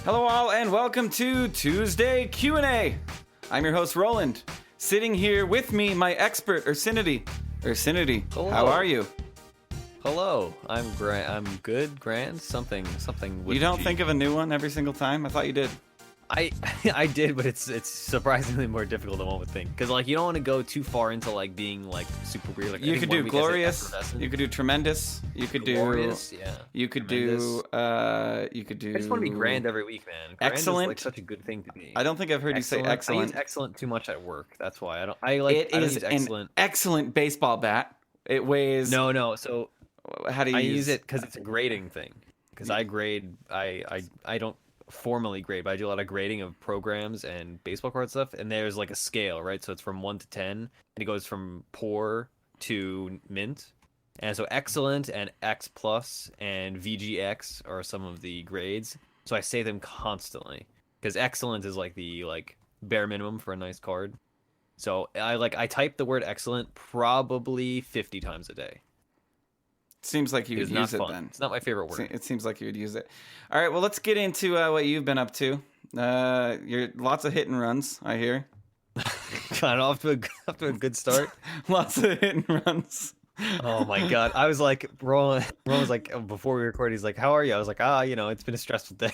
Hello all and welcome to Tuesday Q&A. I'm your host Roland. Sitting here with me, my expert Ursinity. Ursinity, Hello. how are you? Hello, I'm good, grand, something with You don't G. think of a new one every single time? I thought you did. I did, but it's surprisingly more difficult than one would think. Because like you don't want to go too far into like being like super weird. Like, You could do glorious. You could do tremendous. You could glorious, do. yeah. You could Tremendous. do. You could do. I just want to be grand every week, man. Grand Excellent. is like such a good thing to be. I don't think I've heard you say I excellent. use excellent too much at work. That's why I don't. I like. It I don't is use an excellent. excellent baseball bat. It weighs. No. So How do you I use use it because it's a grading thing. Because I grade. I don't formally grade, but I do a lot of grading of programs and baseball card stuff, and there's like a scale, right? So it's from 1 to 10, and it goes from poor to mint. And so excellent and X plus and VGX are some of the grades. So I say them constantly because excellent is like the bare minimum for a nice card. So I type the word excellent probably 50 times a day. Seems like you would use it fun. then. It's not my favorite word. It seems like you would use it. All right, well, let's get into what you've been up to. You're lots of hit and runs, I hear. Got off to a good start. Lots of hit and runs. Oh my god! I was like, Roland was like, before we recorded, he's like, "How are you?" I was like, it's been a stressful day.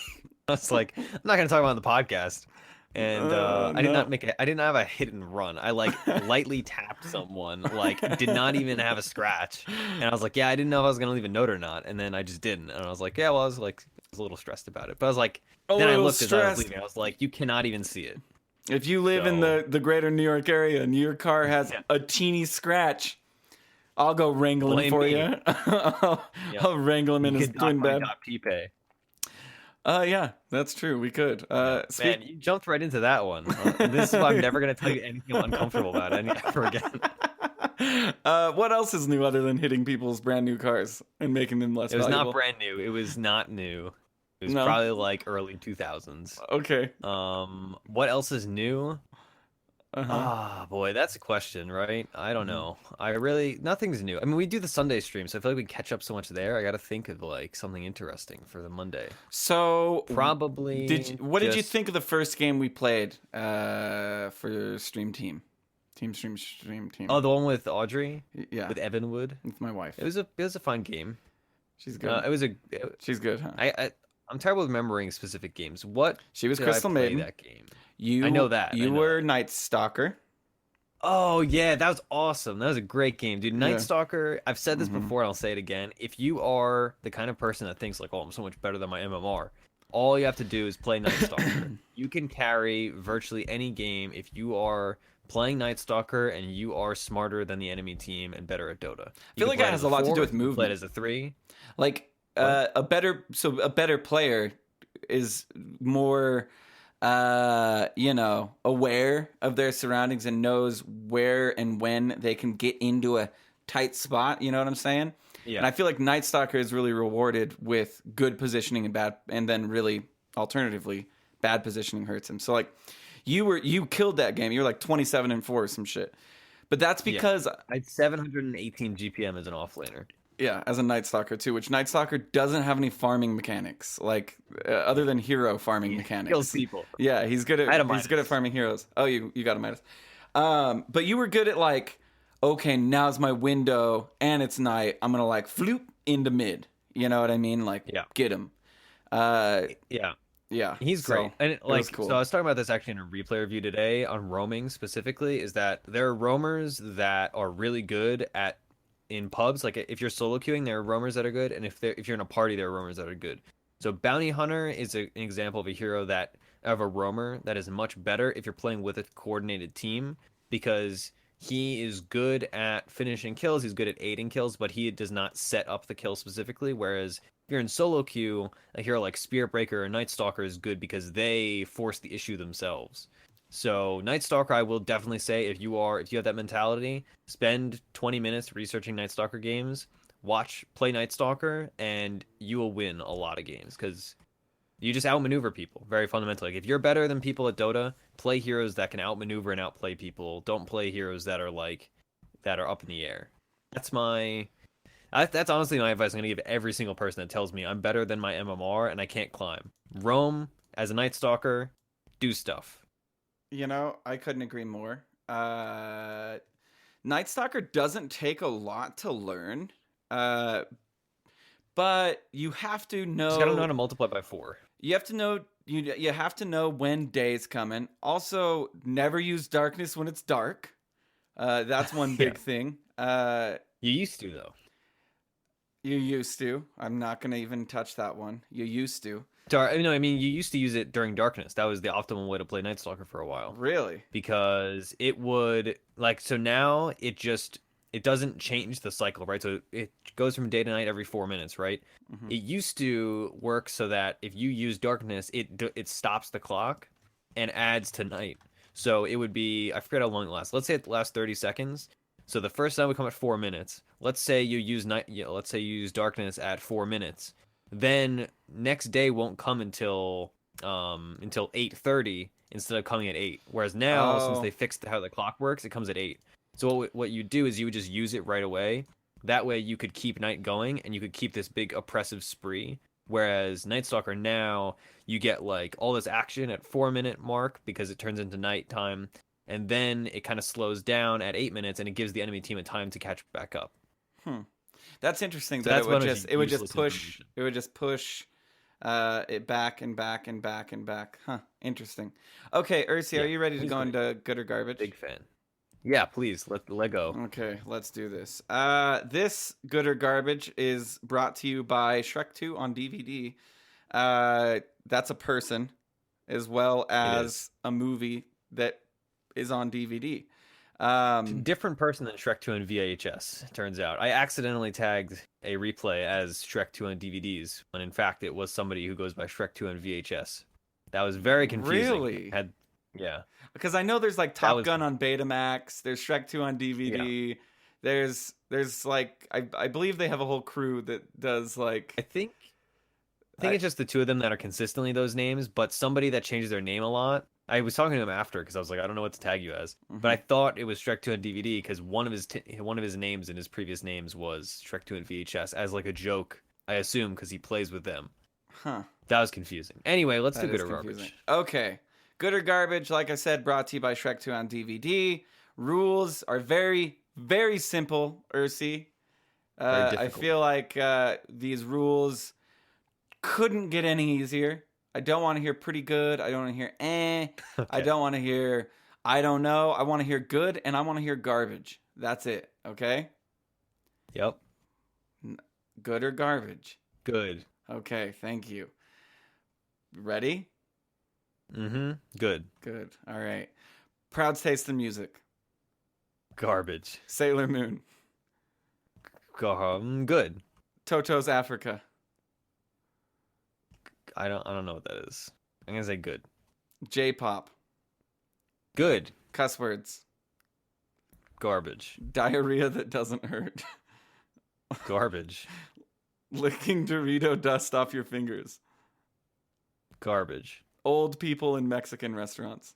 I was like, I'm not gonna talk about it on the podcast. And I did not I didn't have a hit and run. I like lightly tapped someone, like did not even have a scratch. And I was like, I didn't know if I was gonna leave a note or not. And then I just didn't. And I was like, I was a little stressed about it. But I was like, then I looked as I was leaving. I was like, you cannot even see it. If you live in the greater New York area and your car has a teeny scratch, I'll go wrangle him for you. I'll wrangle him in his twin bed. DotP pay. Yeah, that's true. We could. Man, you jumped right into that one. This is why I'm never going to tell you anything I'm uncomfortable about ever again. What else is new other than hitting people's brand new cars and making them less valuable? It was not brand new. It was not new. It was probably like early 2000s. Okay. What else is new? Boy, that's a question, right? I don't know. Nothing's new. I mean, we do the Sunday stream, so I feel like we catch up so much there. I got to think of like something interesting for the Monday. So probably. What did you think of the first game we played for Stream Team? Stream Team. Oh, the one with Audrey? Yeah. With Evan Wood? With my wife. It was a fun game. She's good. She's good, huh? I'm terrible with remembering specific games. She was Crystal Maiden. That game. I know that. You were Night Stalker. Oh yeah, that was awesome. That was a great game, dude. Night Stalker. I've said this before, and I'll say it again. If you are the kind of person that thinks like, "Oh, I'm so much better than my MMR," all you have to do is play Night Stalker. You can carry virtually any game if you are playing Night Stalker and you are smarter than the enemy team and better at Dota. I feel like that has a lot to do with movement. Play it as a 3. Like a better player is more aware of their surroundings and knows where and when they can get into a tight spot. You know what I'm saying? Yeah. And I feel like Night Stalker is really rewarded with good positioning and then really alternatively bad positioning hurts him. So like you killed that game. You were like 27-4 or some shit. But that's because I had 718 GPM as an offlaner. Yeah, as a Night Stalker too, which Night Stalker doesn't have any farming mechanics, like other than hero farming mechanics. Kills people. Yeah, he's good at farming heroes. Oh, you got a minus. But you were good at like, okay, now's my window and it's night. I'm gonna like floop into mid. You know what I mean? Like, get him. Yeah, he's great. And cool. So I was talking about this actually in a replay review today on roaming specifically. Is that there are roamers that are really good at. In pubs, like if you're solo queuing, there are roamers that are good, and if you're in a party, there are roamers that are good. So Bounty Hunter is an example of a hero of a roamer that is much better if you're playing with a coordinated team, because he is good at finishing kills, he's good at aiding kills, but he does not set up the kill specifically. Whereas if you're in solo queue, a hero like Spirit Breaker or Night Stalker is good because they force the issue themselves. So Night Stalker, I will definitely say, if you have that mentality, spend 20 minutes researching Night Stalker games, play Night Stalker, and you will win a lot of games because you just outmaneuver people very fundamentally. Like if you're better than people at Dota, play heroes that can outmaneuver and outplay people. Don't play heroes that are up in the air. That's honestly my advice I'm going to give every single person that tells me I'm better than my MMR and I can't climb. Roam as a Night Stalker, do stuff. You know, I couldn't agree more. Night Stalker doesn't take a lot to learn, but you have to know. You gotta know how to multiply by 4. You have to know. You have to know when day's coming. Also, never use darkness when it's dark. That's one big thing. You used to, though. You used to. I'm not gonna even touch that one. You used to. No, I mean, you used to use it during darkness. That was the optimal way to play Night Stalker for a while. Really? Because it would, like, so now it doesn't change the cycle, right? So it goes from day to night every 4 minutes, right? Mm-hmm. It used to work so that if you use darkness, it stops the clock and adds to night. So it would be, I forget how long it lasts. Let's say it lasts 30 seconds. So the first night would come at 4 minutes. Let's say you use let's say you use darkness at 4 minutes. Then next day won't come until 8:30 instead of coming at 8. Whereas now, since they fixed how the clock works, it comes at 8. So what you do is you would just use it right away. That way you could keep night going and you could keep this big oppressive spree. Whereas Night Stalker now, you get like all this action at 4-minute mark because it turns into nighttime. And then it kind of slows down at 8 minutes and it gives the enemy team a time to catch back up. That's interesting. So it would just push it back and back and back and back. Huh. Interesting. Okay, Ursi, are you ready to go into good or garbage? Big fan. Yeah, please. Let go. Okay, let's do this. This good or garbage is brought to you by Shrek 2 on DVD. That's a person, as well as a movie that is on DVD. Different person than Shrek 2 on VHS, it turns out. I accidentally tagged a replay as Shrek 2 on DVDs, when in fact it was somebody who goes by Shrek 2 on VHS. That was very confusing. Really? Yeah. Because I know there's like Top Gun on Betamax, there's Shrek 2 on DVD, there's like, I believe they have a whole crew that does like... I think it's just the two of them that are consistently those names, but somebody that changes their name a lot. I was talking to him after because I was like, I don't know what to tag you as, but I thought it was Shrek 2 on DVD because one of his names in his previous names was Shrek 2 on VHS as like a joke. I assume because he plays with them. Huh. That was confusing. Anyway, let's do good or garbage. Okay, good or garbage. Like I said, brought to you by Shrek 2 on DVD. Rules are very, very simple. Ursi, I feel like these rules couldn't get any easier. I don't want to hear pretty good. I don't want to hear Okay. I don't want to hear I don't know. I want to hear good and I want to hear garbage. That's it. Okay? Yep. Good or garbage? Good. Okay, thank you. Ready? Good. Good. All right. Proud Taste the Music. Garbage. Sailor Moon. Good. Toto's Africa. I don't know what that is. I'm gonna say good. J-pop. Good. Cuss words. Garbage. Diarrhea that doesn't hurt. Garbage. Licking Dorito dust off your fingers. Garbage. Old people in Mexican restaurants.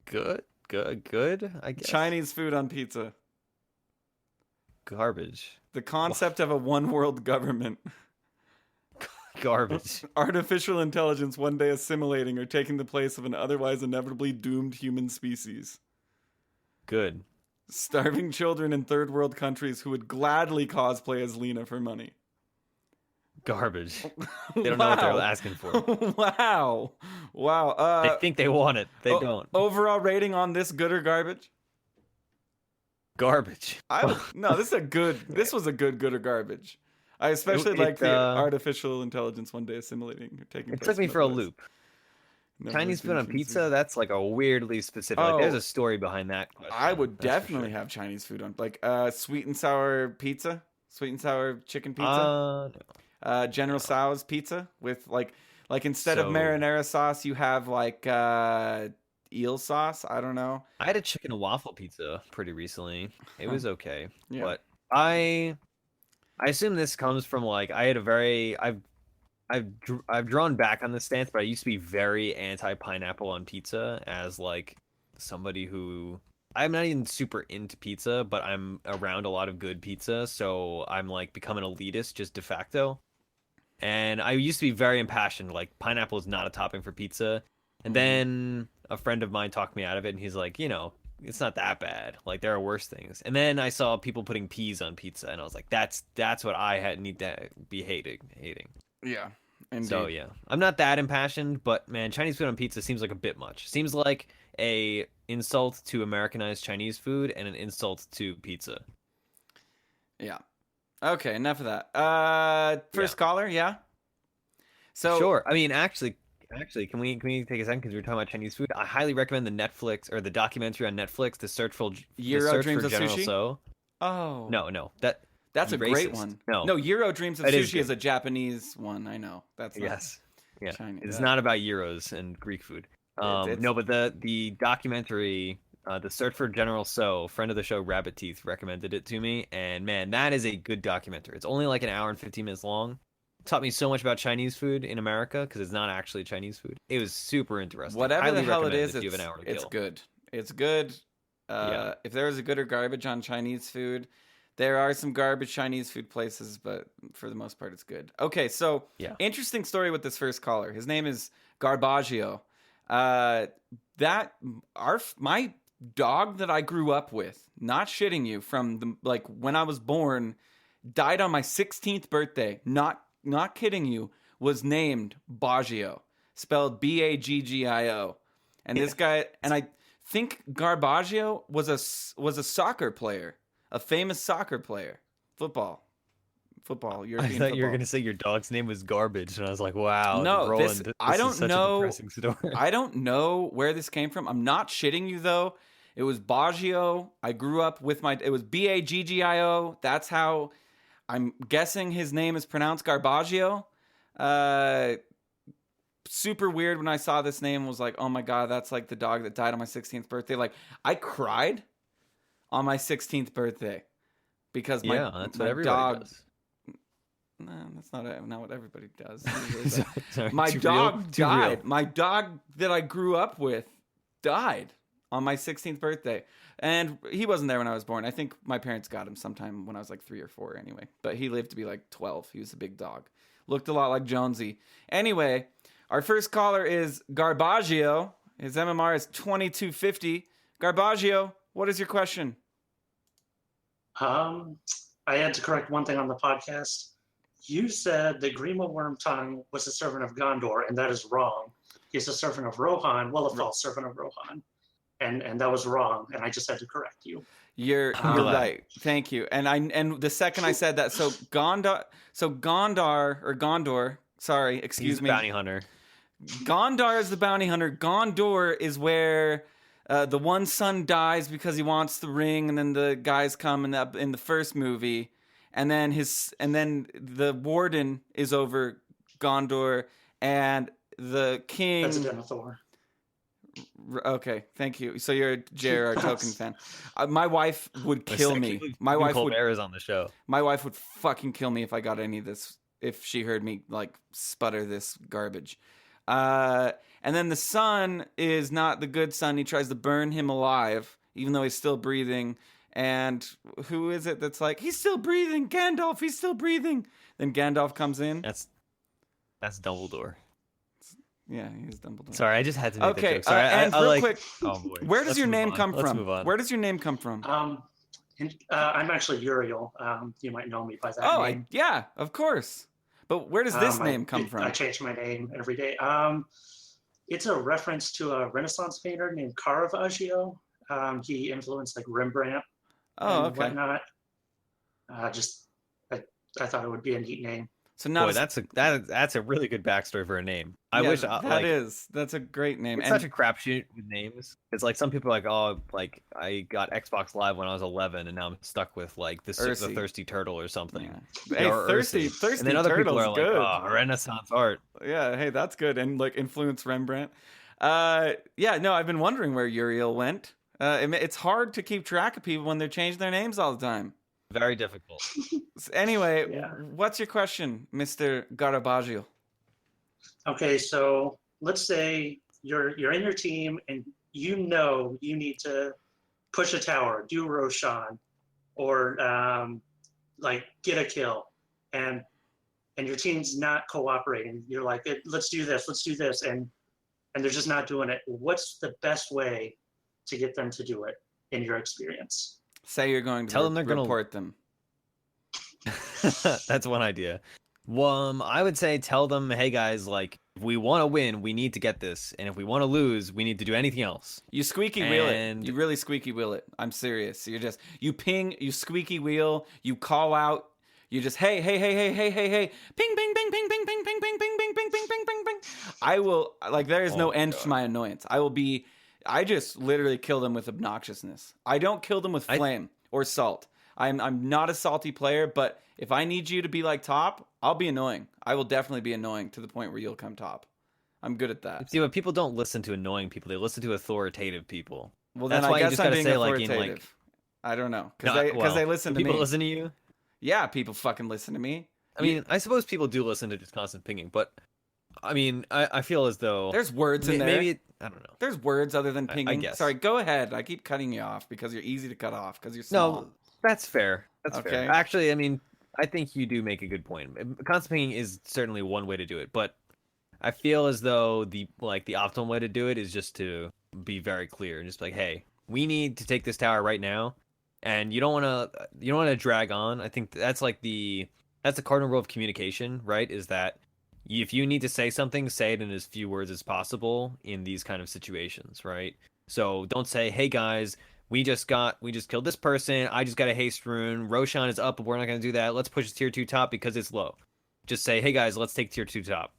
Good, I guess. Chinese food on pizza. Garbage. The concept of a one world government. Garbage. Artificial intelligence one day assimilating or taking the place of an otherwise inevitably doomed human species. Good. Starving children in third world countries who would gladly cosplay as Lena for money. Garbage. They don't know what they're asking for. Wow. They think they want it. They don't. Overall rating on this, good or garbage? Garbage. This was a good or garbage. I especially like the artificial intelligence one day assimilating or taking place. It took me for a loop. Chinese food on pizza, that's like a weirdly specific. Like, there's a story behind that question. I would definitely have Chinese food on, like sweet and sour pizza, sweet and sour chicken pizza. No. General Tso's pizza with like instead of marinara sauce, you have like eel sauce. I don't know. I had a chicken and waffle pizza pretty recently. It was okay, yeah. But I assume this comes from like I had a very I've drawn back on this stance, but I used to be very anti-pineapple on pizza as like somebody who I'm not even super into pizza, but I'm around a lot of good pizza, so I'm like become an elitist just de facto. And I used to be very impassioned, like pineapple is not a topping for pizza. And then a friend of mine talked me out of it, and he's like, it's not that bad. Like there are worse things. And then I saw people putting peas on pizza, and I was like, that's what I need to be hating. Yeah. Indeed. So yeah, I'm not that impassioned, but man, Chinese food on pizza seems like a bit much. Seems like a insult to Americanized Chinese food and an insult to pizza. Yeah. Okay, enough of that. First caller, yeah. So sure. I mean, actually, can we take a second because we were talking about Chinese food? I highly recommend the Netflix or the documentary on Netflix, The Search for Dreams of General Sushi. So. Oh. No, that's a great one. No, Euro Dreams of Sushi is a Japanese one. I know. That's yes. Yeah. Chinese. It's not about gyros and Greek food. No, but the documentary, The Search for General So, friend of the show Rabbit Teeth recommended it to me, and man, that is a good documentary. It's only like an hour and 15 minutes long. It taught me so much about Chinese food in America because it's not actually Chinese food. It was super interesting. Whatever the hell it is, if you have an hour to it's kill. good. It's good. If there was a good or garbage on Chinese food, there are some garbage Chinese food places, but for the most part, it's good. Okay, so interesting story with this first caller. His name is Garbaggio. My dog that I grew up with, not shitting you, from when I was born, died on my 16th birthday. Not kidding you. Was named Baggio, spelled Baggio. And this guy, and I think Garbaggio was a soccer player, a famous soccer player, football. European I thought football. you were gonna say your dog's name was Garbage, and I was like, wow. No, Roland, I don't know. A depressing story. I don't know where this came from. I'm not shitting you though. It was Baggio. I grew up with it was Baggio. That's how I'm guessing his name is pronounced, Garbaggio. Super weird when I saw this name. Was like, oh my god, that's like the dog that died on my 16th birthday. Like I cried on my 16th birthday because my dog does. No, that's not what everybody does. Sorry, my dog died. Real. My dog that I grew up with died on my 16th birthday. And he wasn't there when I was born. I think my parents got him sometime when I was like 3 or 4 anyway. But he lived to be like 12. He was a big dog. Looked a lot like Jonesy. Anyway, our first caller is Garbaggio. His MMR is 2250. Garbaggio, what is your question? I had to correct one thing on the podcast. You said that Grima Wormtongue was a servant of Gondor, and that is wrong. He's a servant of Rohan, a false servant of Rohan. And that was wrong, and I just had to correct you. You're right. Thank you. And the second I said that, so Gondor, sorry, excuse me. Bounty hunter. Gondar is the bounty hunter. Gondor is where the one son dies because he wants the ring, and then the guys come in the first movie. And then the warden is over Gondor, and the king. That's a Denethor. Okay, thank you. So you're a J.R.R. Tolkien fan. My wife would kill me. My wife Colbert is on the show. My wife would fucking kill me if I got any of this. If she heard me sputter this garbage. And then the son is not the good son. He tries to burn him alive, even though he's still breathing. And who is it that's like, he's still breathing, Gandalf, he's still breathing. Then Gandalf comes in. That's Dumbledore. Yeah, he's Dumbledore. Sorry, I just had to make that joke. Sorry, and real quick, oh boy. Where does your name come Let's from? move on. Where does your name come from? I'm actually Uriel. You might know me by that name. Yeah, of course. But where does this name come from? I change my name every day. It's a reference to a Renaissance painter named Caravaggio. He influenced Rembrandt and whatnot. I thought it would be a neat name. So now that's a really good backstory for a name. That's a great name. It's such a crapshoot with names. It's like some people are like, oh, like I got Xbox Live when I was 11, and now I'm stuck with the Thirsty Turtle or something. Yeah. Hey, Thirsty and then other people are good. Like, oh, Renaissance art. Yeah, hey, that's good, and influence Rembrandt. I've been wondering where Uriel went. It's hard to keep track of people when they're changing their names all the time. Very difficult. Anyway, What's your question, Mr. Garbaggio? Okay, so let's say you're in your team and you need to push a tower, do Roshan, or get a kill, and and your team's not cooperating. You're like, let's do this, and they're just not doing it. What's the best way to get them to do it in your experience? Say you're going to tell them they're report them. That's one idea. I would say tell them, hey guys, like if we want to win, we need to get this, and if we want to lose, we need to do anything else. You squeaky wheel it. You really squeaky wheel it. I'm serious. You're just you ping, you squeaky wheel, you call out, you just hey, ping, ping, ping, ping, ping, ping, ping, ping, ping, ping, ping, ping, ping, ping. I will like there is no end to my annoyance. I just literally kill them with obnoxiousness. I don't kill them with flame or salt. I'm not a salty player, but if I need you to be like top, I'll be annoying. I will definitely be annoying to the point where you'll come top. I'm good at that. See, but people don't listen to annoying people; they listen to authoritative people. Well, then I guess I'm being authoritative. I don't know because they listen to me. People listen to you. Yeah, people fucking listen to me. I mean, I suppose people do listen to just constant pinging, but I mean, I feel as though there's words in there. Maybe I don't know. There's words other than pinging. I guess. Sorry, go ahead. I keep cutting you off because you're easy to cut off because you're small. No, that's fair. That's fair. Actually, I mean, I think you do make a good point. Constant pinging is certainly one way to do it, but I feel as though the optimal way to do it is just to be very clear and just be like, hey, we need to take this tower right now, and you don't want to drag on. I think that's the cardinal rule of communication, right? Is that if you need to say something, say it in as few words as possible in these kind of situations, right? So don't say, hey guys, we just killed this person. I just got a haste rune. Roshan is up, but we're not going to do that. Let's push tier 2 top because it's low. Just say, hey guys, let's take tier 2 top.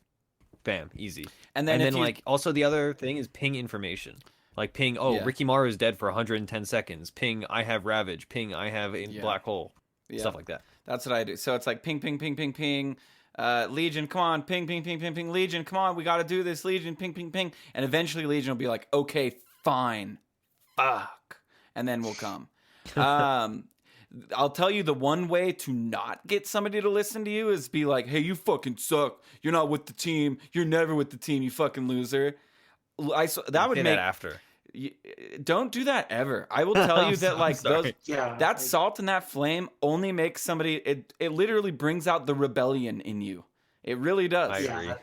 Bam, easy. And then like also the other thing is ping information. Like ping, Ricky Maru is dead for 110 seconds. Ping, I have Ravage. Ping, I have a black hole. Yeah. Stuff like that. That's what I do. So it's like ping, ping, ping, ping, ping. Legion, come on, ping, ping, ping, ping, ping. Legion, come on, we got to do this. Legion, ping, ping, ping. And eventually Legion will be like, okay, fine. Fuck. And then we'll come. I'll tell you the one way to not get somebody to listen to you is be like, hey, you fucking suck. You're not with the team. You're never with the team, you fucking loser. That would make that after. Don't do that ever. I will tell you that like that salt and that flame only makes somebody. It literally brings out the rebellion in you. It really does. I agree.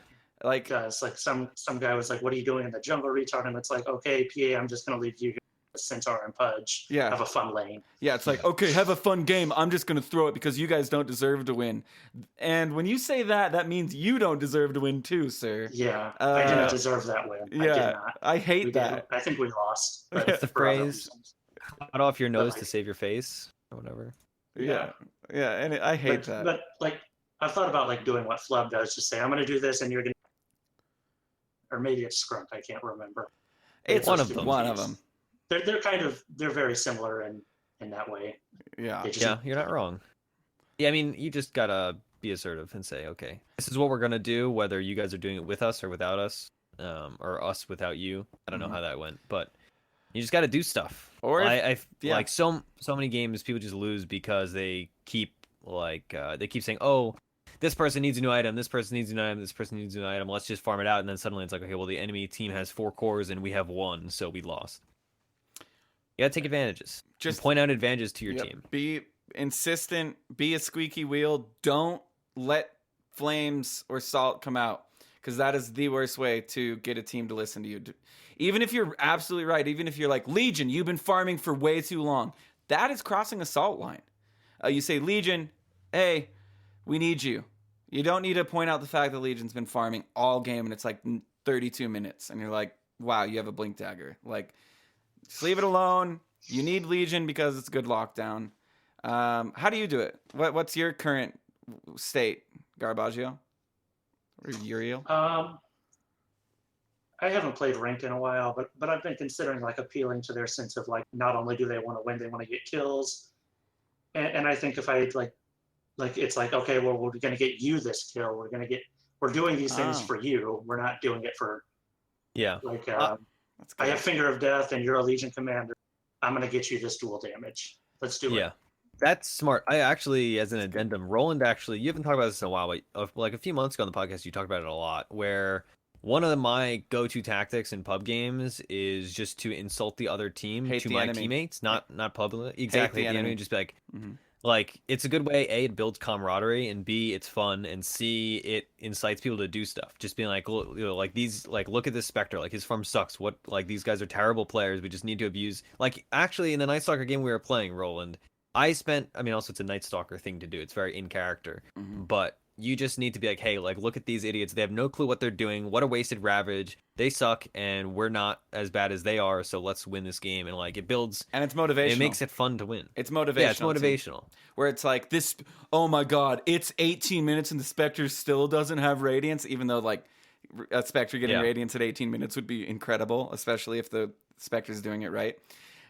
Like some guy was like, "What are you doing in the jungle, retard?" And it's like, "Okay, PA, I'm just gonna leave you Centaur and Pudge. Yeah, have a fun lane." Yeah, it's like, okay, have a fun game. I'm just gonna throw it because you guys don't deserve to win. And when you say that, that means you don't deserve to win too, sir. Yeah, I didn't deserve that win. Yeah, I did not. I hate that. I think we lost. It's the phrase, cut off your nose to save your face, or whatever. Yeah, and I hate that. But like, I've thought about like doing what Flub does. Just say, I'm gonna do this, and you're gonna, or maybe it's Scrunk. I can't remember. It's one of them. They're very similar in that way. Yeah. Yeah, you're not wrong. Yeah, I mean, you just gotta be assertive and say, okay, this is what we're gonna do, whether you guys are doing it with us or without us, or us without you. I don't know how that went, but you just gotta do stuff. Or like so many games, people just lose because they keep saying, oh, this person needs a new item, this person needs a new item, this person needs a new item. Let's just farm it out, and then suddenly it's like, okay, well, the enemy team has 4 cores and we have 1, so we lost. You gotta take advantages. Just point out advantages to your team. Be insistent. Be a squeaky wheel. Don't let flames or salt come out, because that is the worst way to get a team to listen to you. Even if you're absolutely right, even if you're like, Legion, you've been farming for way too long, that is crossing a salt line. You say, Legion, hey, we need you. You don't need to point out the fact that Legion's been farming all game and it's like 32 minutes, and you're like, wow, you have a blink dagger. Like, just leave it alone. You need Legion because it's a good lockdown. How do you do it? What's your current state, Garbaggio? Or Uriel? I haven't played ranked in a while, but I've been considering like appealing to their sense of like, not only do they want to win, they want to get kills. And I think if I like it's like, okay, well, we're going to get you this kill. We're doing these things for you. We're not doing it for like. I have Finger of Death, and you're a Legion commander. I'm going to get you this dual damage. Let's do it. Yeah, that's smart. I actually, as an addendum, Roland, actually, you haven't talked about this in a while, but like a few months ago on the podcast, you talked about it a lot, where one of my go-to tactics in pub games is just to insult the other team to my teammates, not publicly. Exactly. The enemy. Just be like, like it's a good way. A, it builds camaraderie, and B, it's fun, and C, it incites people to do stuff. Just being like, like these, like look at this Spectre, like his farm sucks. What, like these guys are terrible players. We just need to abuse. Like actually, in the Night Stalker game we were playing, Roland, I mean, also it's a Night Stalker thing to do. It's very in character, but you just need to be like, hey, like look at these idiots. They have no clue what they're doing. What a wasted Ravage. They suck, and we're not as bad as they are. So let's win this game. And like it builds, and it's motivational. It makes it fun to win. It's motivational. Yeah, it's motivational. Too. Where it's like this. Oh my god, it's 18 minutes and the Spectre still doesn't have Radiance, even though like a Spectre getting Radiance at 18 minutes would be incredible, especially if the Spectre's doing it right.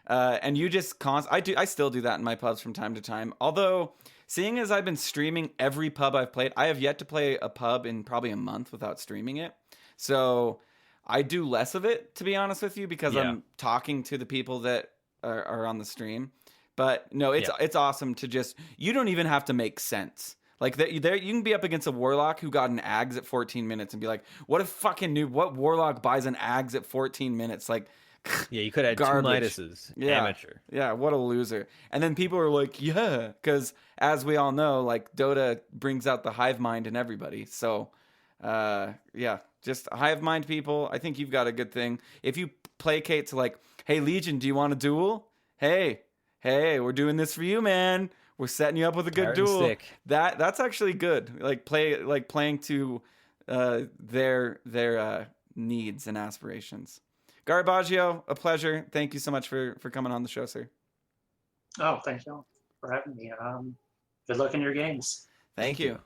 And you just I still do that in my pubs from time to time. Although, seeing as I've been streaming every pub I've played, I have yet to play a pub in probably a month without streaming it. So I do less of it, to be honest with you, because I'm talking to the people that are on the stream. But no, it's awesome to just, you don't even have to make sense. Like there, you can be up against a Warlock who got an Ags at 14 minutes and be like, what a fucking noob! What Warlock buys an Ags at 14 minutes? Like, yeah, you could have two Midases. Amateur. Yeah, what a loser. And then people are like, yeah, because as we all know, like Dota brings out the hive mind in everybody. So, yeah, just hive mind people. I think you've got a good thing. If you placate to like, hey, Legion, do you want a duel? Hey, we're doing this for you, man. We're setting you up with a good duel. That's actually good. Like playing to their needs and aspirations. Garbaggio, a pleasure. Thank you so much for coming on the show, sir. Oh, thank you for having me. Good luck in your games. Thank you.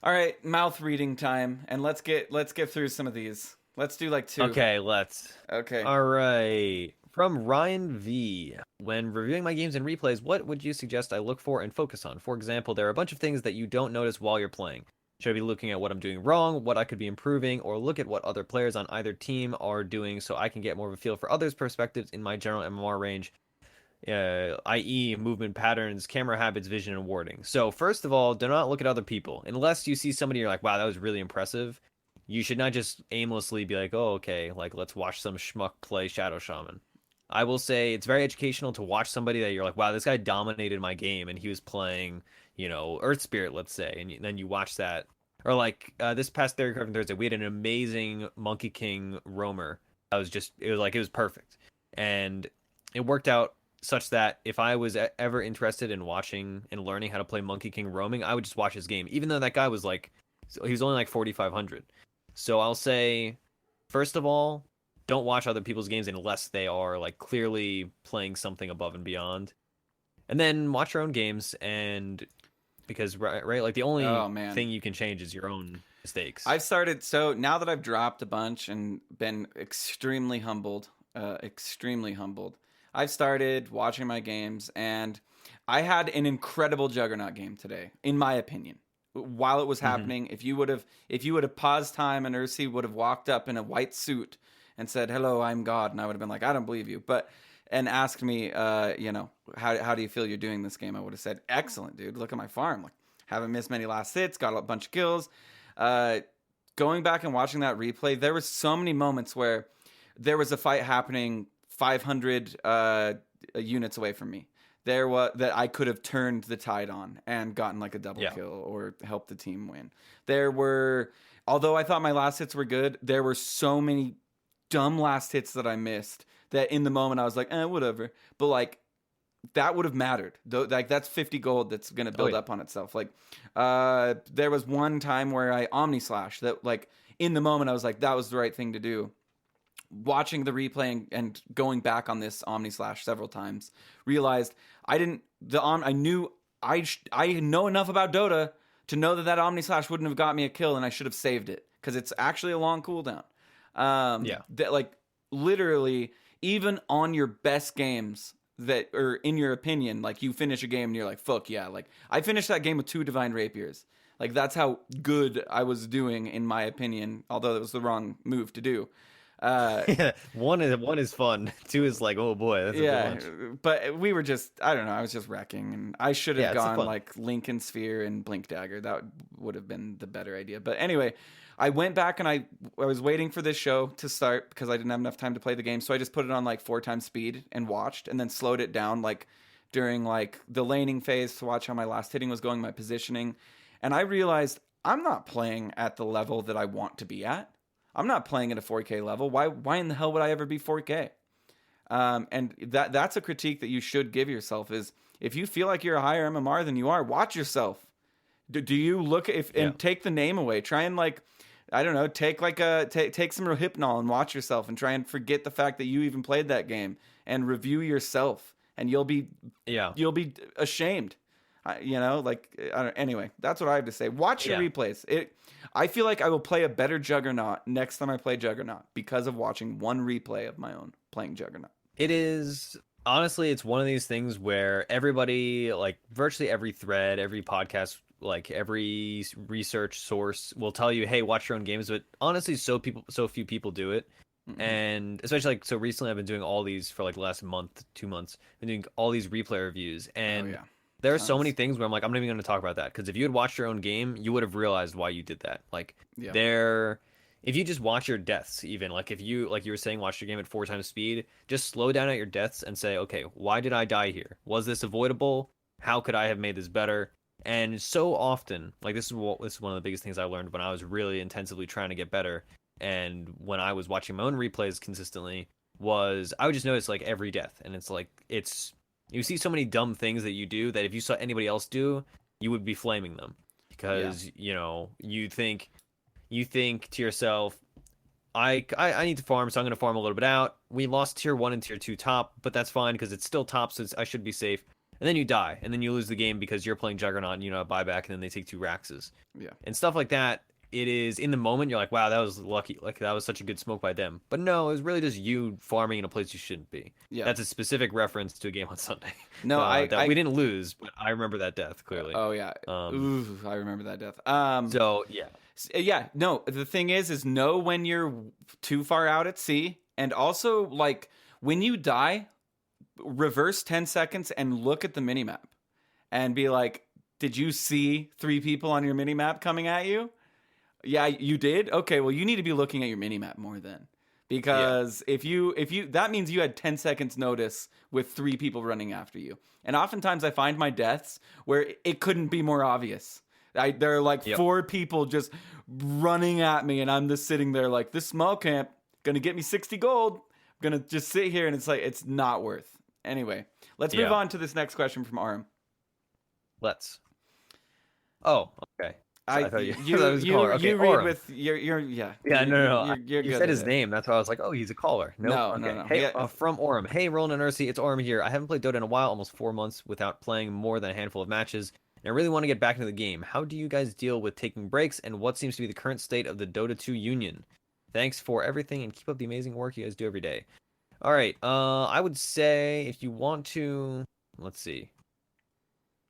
All right, mouth reading time, and let's get through some of these. Let's do like 2. Okay, let's. Okay. All right. From Ryan V. When reviewing my games and replays, what would you suggest I look for and focus on? For example, there are a bunch of things that you don't notice while you're playing. Should I be looking at what I'm doing wrong, what I could be improving, or look at what other players on either team are doing so I can get more of a feel for others' perspectives in my general MMR range, i.e. movement patterns, camera habits, vision, and warding. So first of all, do not look at other people. Unless you see somebody you're like, wow, that was really impressive. You should not just aimlessly be like, oh, okay, like let's watch some schmuck play Shadow Shaman. I will say it's very educational to watch somebody that you're like, wow, this guy dominated my game and he was playing, Earth Spirit, let's say, and then you watch that. Or like this past Thursday, we had an amazing Monkey King roamer. It was perfect. And it worked out such that if I was ever interested in watching and learning how to play Monkey King roaming, I would just watch his game, even though that guy was he was only like 4,500. So I'll say, first of all, don't watch other people's games unless they are like clearly playing something above and beyond. And then watch your own games, and because right, like the only thing you can change is your own mistakes. I've started, so now that I've dropped a bunch and been extremely humbled, I've started watching my games, and I had an incredible Juggernaut game today, in my opinion. While it was happening, if you would have paused time and Ursi would have walked up in a white suit and said, "Hello, I'm God," and I would have been like, "I don't believe you," and asked me, how do you feel you're doing this game? I would have said, "Excellent, dude. Look at my farm. Like, haven't missed many last hits. Got a bunch of kills." Going back and watching that replay, there were so many moments where there was a fight happening 500 units away from me. There was that I could have turned the tide on and gotten like a double kill or helped the team win. There were, although I thought my last hits were good, there were so many dumb last hits that I missed that in the moment I was like, whatever. But like, that would have mattered. Like, that's 50 gold that's going to build up on itself. Like, there was one time where I Omni Slash that, like, in the moment I was like, that was the right thing to do. Watching the replay and going back on this Omni Slash several times, realized I know enough about Dota to know that Omni Slash wouldn't have got me a kill, and I should have saved it because it's actually a long cooldown. That, like, literally, even on your best games that, or in your opinion, like, you finish a game and you're like, fuck yeah, like, I finished that game with 2 Divine Rapiers. Like, that's how good I was doing, in my opinion, although it was the wrong move to do. One is fun. 2 is like, oh boy, that's a bit much. But we were just, I don't know, I was just wrecking, and I should have gone like Lincoln Sphere and Blink Dagger. That would have been the better idea. But anyway, I went back and I was waiting for this show to start because I didn't have enough time to play the game, so I just put it on like 4 times speed and watched, and then slowed it down like during like the laning phase to watch how my last hitting was going, my positioning. And I realized I'm not playing at the level that I want to be at. I'm not playing at a 4K level. Why in the hell would I ever be 4K? And that's a critique that you should give yourself is if you feel like you're a higher MMR than you are, watch yourself. Do you look and take the name away? Try and like, I don't know, take some Rohypnol and watch yourself and try and forget the fact that you even played that game and review yourself, and you'll be ashamed. Anyway, that's what I have to say. Watch your replays. I feel like I will play a better Juggernaut next time I play Juggernaut because of watching one replay of my own playing Juggernaut. It is, honestly, it's one of these things where everybody, like virtually every thread, every podcast, like every research source will tell you, hey, watch your own games. But honestly, so few people do it. Mm-hmm. And especially like, so recently I've been doing all these for like the last month, 2 months, I've been doing all these replay reviews. And there are so many things where I'm like, I'm not even going to talk about that. Because if you had watched your own game, you would have realized why you did that. Like if you just watch your deaths, even like if you, like you were saying, watch your game at 4 times speed, just slow down at your deaths and say, okay, why did I die here? Was this avoidable? How could I have made this better? And so often, like this is one of the biggest things I learned when I was really intensively trying to get better. And when I was watching my own replays consistently, was I would just notice like every death. And it's like, you see so many dumb things that you do that if you saw anybody else do, you would be flaming them because, you think to yourself, I need to farm, so I'm going to farm a little bit out. We lost tier 1 and tier 2 top, but that's fine because it's still top, so I should be safe. And then you die, and then you lose the game because you're playing Juggernaut and buyback, and then they take 2 Raxes. Yeah. And stuff like that. It is, in the moment, you're like, wow, that was lucky. Like, that was such a good smoke by them. But no, it was really just you farming in a place you shouldn't be. Yeah. That's a specific reference to a game on Sunday. No, we didn't lose, but I remember that death, clearly. Oh, yeah. I remember that death. So, yeah. Yeah, no, the thing is know when you're too far out at sea. And also, like, when you die, reverse 10 seconds and look at the minimap. And be like, did you see 3 people on your minimap coming at you? Yeah, you did? Okay, well, you need to be looking at your minimap more then. Because if you that means you had 10 seconds notice with 3 people running after you. And oftentimes I find my deaths where it couldn't be more obvious. There are like 4 people just running at me, and I'm just sitting there like, this small camp gonna get me 60 gold. I'm gonna just sit here, and it's like, it's not worth. Anyway, let's move on to this next question from Aram. Let's. Oh, okay. You read with your yeah. No. You said his name. That's why I was like, oh, he's a caller. Nope. No. Hey, from Orem. Hey, Roland and Ursi, it's Orem here. I haven't played Dota in a while, almost 4 months without playing more than a handful of matches, and I really want to get back into the game. How do you guys deal with taking breaks, and what seems to be the current state of the Dota 2 union? Thanks for everything, and keep up the amazing work you guys do every day. All right. I would say if you want to, let's see.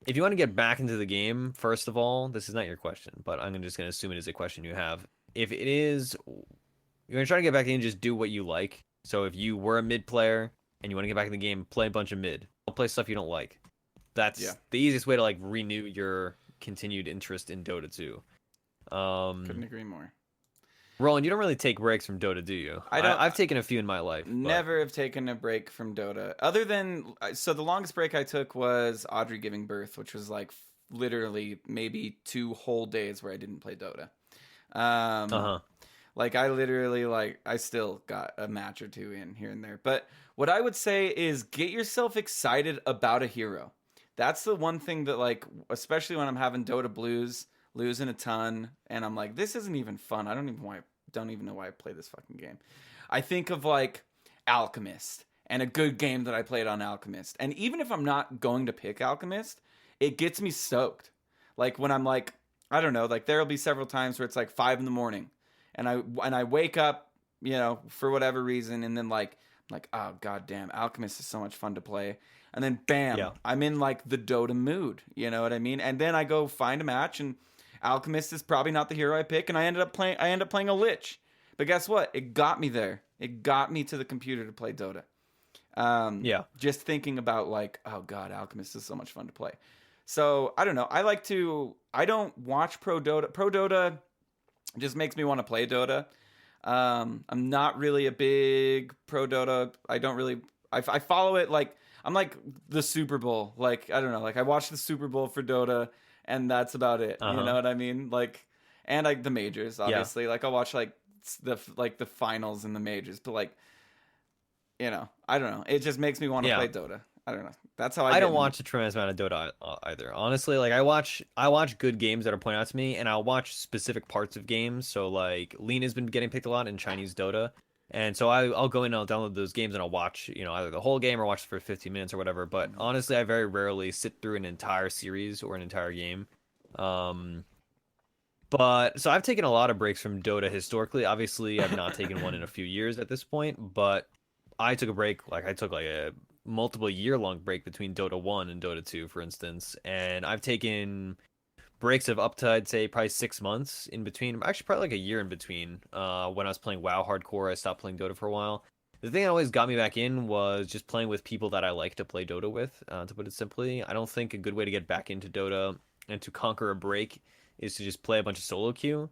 If you want to get back into the game, first of all, this is not your question, but I'm just going to assume it is a question you have. If it is, you're going to try to get back in and just do what you like. So if you were a mid player and you want to get back in the game, play a bunch of mid. Don't play stuff you don't like. That's the easiest way to like renew your continued interest in Dota 2. Couldn't agree more. Roland, you don't really take breaks from Dota, do you? I've taken a few in my life. Never have taken a break from Dota. Other than, so the longest break I took was Audrey giving birth, which was like literally maybe 2 whole days where I didn't play Dota. Like I literally, like, I still got a match or 2 in here and there. But what I would say is get yourself excited about a hero. That's the one thing that, like, especially when I'm having Dota blues, losing a ton, and I'm like, this isn't even fun. I don't even know why I play this fucking game. I think of like Alchemist and a good game that I played on Alchemist. And even if I'm not going to pick Alchemist, it gets me stoked. Like when I'm like, I don't know, like there'll be several times where it's like 5 a.m. and I wake up, for whatever reason, and then like I'm like, oh goddamn, Alchemist is so much fun to play. And then bam, I'm in like the Dota mood. You know what I mean? And then I go find a match, and Alchemist is probably not the hero I pick, and I end up playing a Lich. But guess what? It got me there. It got me to the computer to play Dota. Just thinking about like, oh god, Alchemist is so much fun to play. So I don't know. I don't watch Pro Dota. Pro Dota just makes me want to play Dota. I'm not really a big Pro Dota. I follow it like I'm like the Super Bowl. Like I don't know. Like I watch the Super Bowl for Dota, and that's about it. You know what I mean? Like, and like the majors, obviously. Like I'll watch like the finals and the majors, but like, you know, I don't know. It just makes me want to play Dota. I don't know. That's how I don't watch a tremendous amount of Dota either. Honestly, like I watch good games that are pointed out to me, and I'll watch specific parts of games. So like Lena's been getting picked a lot in Chinese Dota, and so I'll go in and I'll download those games and I'll watch, you know, either the whole game or watch for 15 minutes or whatever. But honestly, I very rarely sit through an entire series or an entire game. But so I've taken a lot of breaks from Dota historically. Obviously, I've not taken one in a few years at this point, but I took a break. Like I took like a multiple year-long break between Dota 1 and Dota 2, for instance, and I've taken breaks of up to, I'd say, probably 6 months in between. Actually, probably like a year in between. When I was playing WoW hardcore, I stopped playing Dota for a while. The thing that always got me back in was just playing with people that I like to play Dota with, to put it simply. I don't think a good way to get back into Dota and to conquer a break is to just play a bunch of solo queue.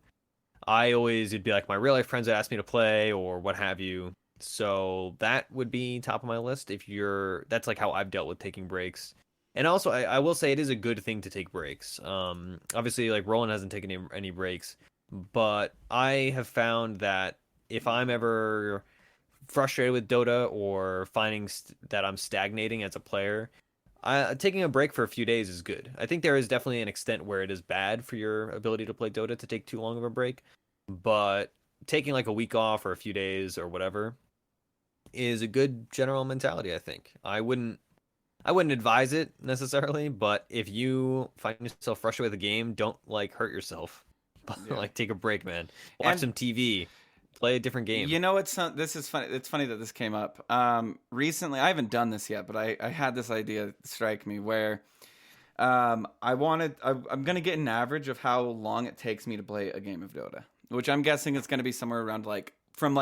It'd be like my real-life friends that ask me to play or what have you. So that would be top of my list. That's like how I've dealt with taking breaks. And also, I will say it is a good thing to take breaks. Obviously, like Roland hasn't taken any breaks, but I have found that if I'm ever frustrated with Dota or finding that I'm stagnating as a player, taking a break for a few days is good. I think there is definitely an extent where it is bad for your ability to play Dota to take too long of a break, but taking like a week off or a few days or whatever is a good general mentality, I think. I wouldn't advise it necessarily, but if you find yourself frustrated with a game, don't like hurt yourself. Like take a break, man. Watch some TV. Play a different game. You know, this is funny. It's funny that this came up. Recently, I haven't done this yet, but I had this idea strike me where I'm going to get an average of how long it takes me to play a game of Dota, which I'm guessing it's going to be somewhere around from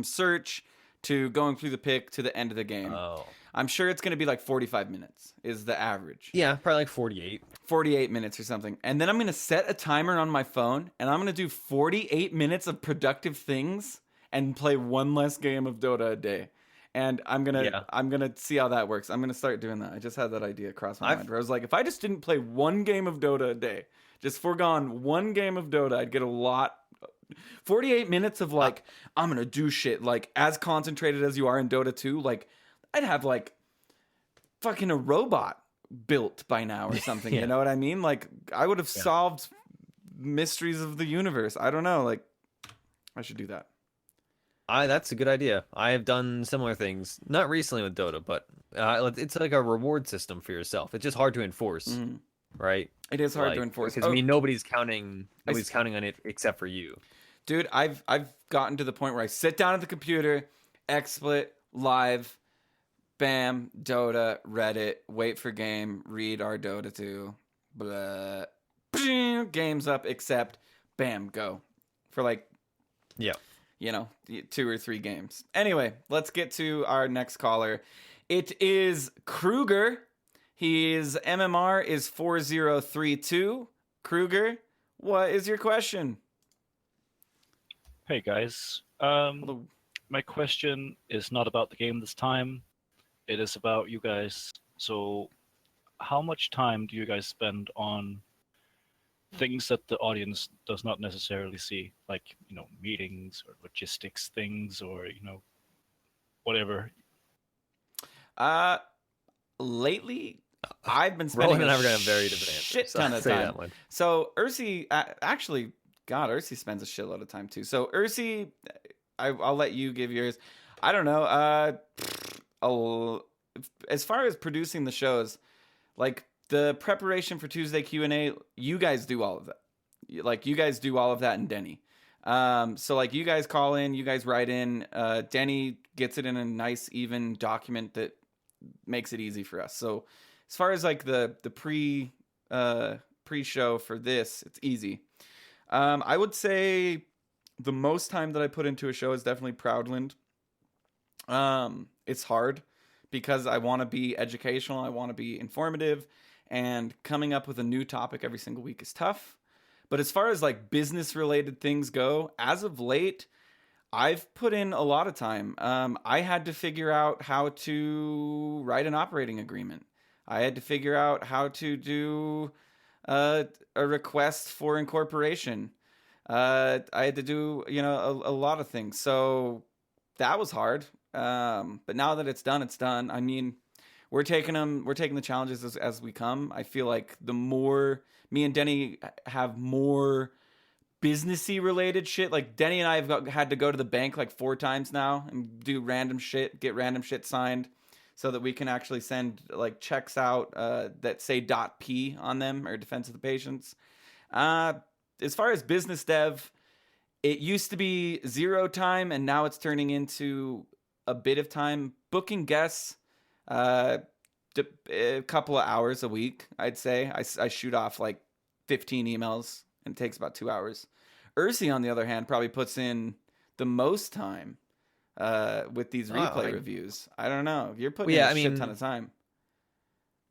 search to going through the pick to the end of the game. Oh. I'm sure it's going to be like 45 minutes is the average. Yeah, probably like 48. 48 minutes or something. And then I'm going to set a timer on my phone, and I'm going to do 48 minutes of productive things and play one less game of Dota a day. And I'm going to see how that works. I'm going to start doing that. I just had that idea cross my mind where I was like, if I just didn't play one game of Dota a day, just foregone one game of Dota, I'd get a lot. 48 minutes of like, I'm going to do shit like as concentrated as you are in Dota 2, like I'd have like fucking a robot built by now or something. You know what I mean? Like I would have solved mysteries of the universe. I don't know. Like I should do that. That's a good idea. I have done similar things, not recently with Dota, but it's like a reward system for yourself. It's just hard to enforce, right? It is hard to enforce because I mean nobody's counting on it except for you. Dude, I've gotten to the point where I sit down at the computer, XSplit, live, bam, Dota, Reddit, wait for game, read our Dota 2, blah, game's up, accept, bam, go. For like, 2 or 3 games. Anyway, let's get to our next caller. It is Kruger. His MMR is 4032. Kruger, what is your question? Hey guys. My question is not about the game this time. It is about you guys. So how much time do you guys spend on things that the audience does not necessarily see? Like, meetings or logistics things or, whatever. Lately, I've been spending Roland and I were going to have very different answers. Shit ton of time. So Ursi, actually, God, Ursi spends a shitload of time too. So Ursi, I'll let you give yours. I don't know. As far as producing the shows, like the preparation for Tuesday Q&A, you guys do all of that. Like you guys do all of that in Denny. So like you guys call in, you guys write in. Denny gets it in a nice even document that makes it easy for us. So as far as like the pre-show for this, it's easy. I would say the most time that I put into a show is definitely Proudland. It's hard because I want to be educational, I want to be informative, and coming up with a new topic every single week is tough. But as far as like business related things go, as of late, I've put in a lot of time. I had to figure out how to write an operating agreement. I had to figure out how to do a request for incorporation. I had to do, a lot of things. So that was hard. But now that it's done, it's done. I mean, we're taking the challenges as we come. I feel like the more me and Denny have more businessy related shit, like Denny and I have had to go to the bank like 4 times now and do random shit, get random shit signed so that we can actually send like checks out that say .p on them, or defense of the patients. As far as business dev, it used to be 0 time and now it's turning into a bit of time. Booking guests, a couple of hours a week, I'd say. I shoot off like 15 emails and it takes about 2 hours. Ursi, on the other hand, probably puts in the most time with these replay reviews. I don't know. You're putting in a shit ton of time.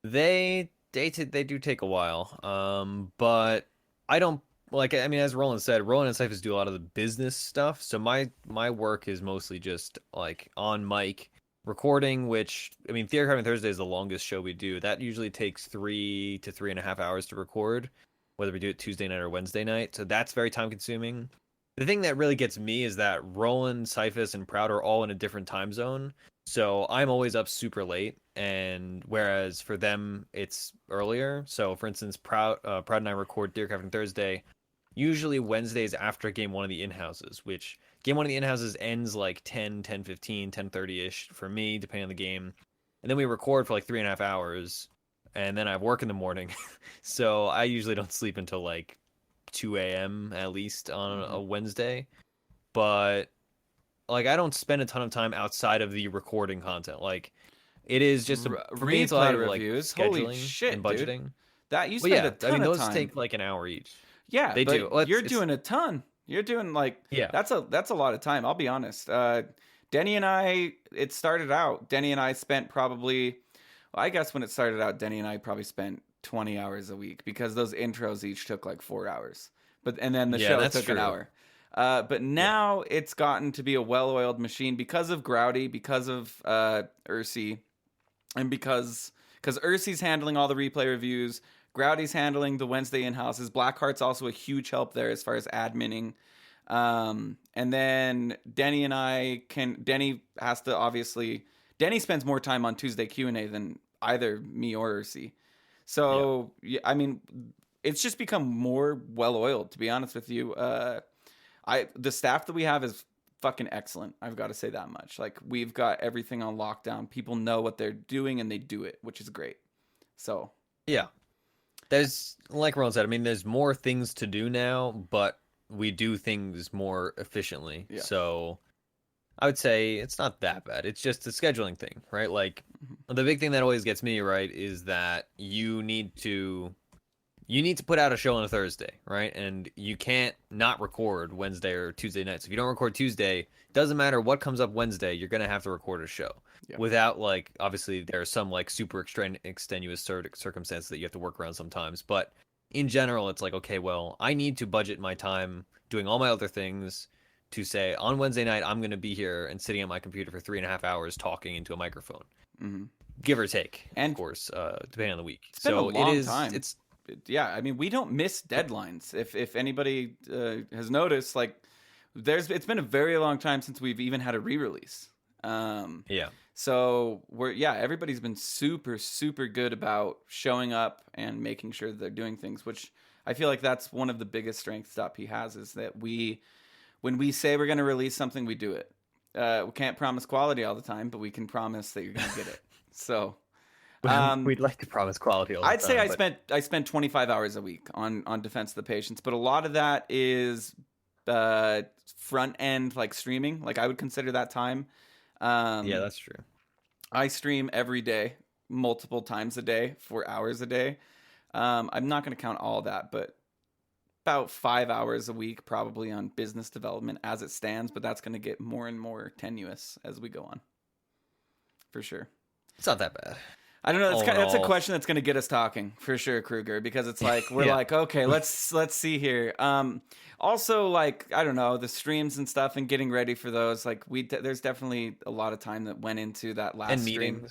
They do take a while. But I don't as Roland said, Roland and Cyphers do a lot of the business stuff. So my work is mostly just like on mic recording, which Theory Crafting Thursday is the longest show we do. That usually takes 3 to 3.5 hours to record, whether we do it Tuesday night or Wednesday night. So that's very time consuming. The thing that really gets me is that Roland, Cyphus, and Proud are all in a different time zone. So I'm always up super late, and whereas for them it's earlier. So for instance, Proud and I record Theory Crafting Thursday usually Wednesdays after game 1 of the in-houses, which game 1 of the in-houses ends like 10:15, 10:30ish for me, depending on the game. And then we record for like 3.5 hours, and then I have work in the morning. So I usually don't sleep until like 2 a.m. at least on a Wednesday. But like I don't spend a ton of time outside of the recording content. Like it is just for me, it's a lot of like scheduling. Holy shit, and budgeting. Dude. That you spend a ton of time. Those take like an hour each. Yeah, they do. You're doing a ton. You're doing like that's a lot of time. I'll be honest. Denny and I, it started out. Denny and I spent probably, I guess when it started out, Denny and I probably spent 20 hours a week because those intros each took like 4 hours. And then the show took an hour. But now it's gotten to be a well-oiled machine because of Grouty, because of Ursi, and because Ursi's handling all the replay reviews. Grouty's handling the Wednesday in-houses. Blackheart's also a huge help there as far as adminning. And then Denny and I Denny spends more time on Tuesday Q&A than either me or Ursi. So, it's just become more well-oiled, to be honest with you. The staff that we have is fucking excellent. I've got to say that much. Like, we've got everything on lockdown. People know what they're doing and they do it, which is great. So, yeah. There's, like Ron said, there's more things to do now, but we do things more efficiently. Yeah. So I would say it's not that bad. It's just a scheduling thing, right? Like the big thing that always gets me, right, is that you need to put out a show on a Thursday, right? And you can't not record Wednesday or Tuesday nights. If you don't record Tuesday, doesn't matter what comes up Wednesday, you're going to have to record a show. Yeah. Without, like, obviously there are some like super extenuous circumstances that you have to work around sometimes. But in general, it's like, okay, well, I need to budget my time doing all my other things to say on Wednesday night, I'm going to be here and sitting at my computer for 3.5 hours talking into a microphone, give or take, and of course, depending on the week. It's been a long time. We don't miss deadlines. If anybody has noticed, like, it's been a very long time since we've even had a re-release. So everybody's been super, super good about showing up and making sure that they're doing things, which I feel like that's one of the biggest strengths DotP has, is that when we say we're going to release something, we do it. We can't promise quality all the time, but we can promise that you're going to get it. So we'd like to promise quality all the time. I'd say I spent 25 hours a week on Defense of the Patients, but a lot of that is front end, like streaming. Like I would consider that time. Yeah, that's true. I stream every day, multiple times a day, 4 hours a day. I'm not going to count all that, but about 5 hours a week probably on business development as it stands, but that's going to get more and more tenuous as we go on. For sure. It's not that bad. I don't know. That's a question that's going to get us talking for sure, Kruger, because it's like we're like, okay, let's see here. Also, like, I don't know, the streams and stuff and getting ready for those. Like, there's definitely a lot of time that went into that last stream.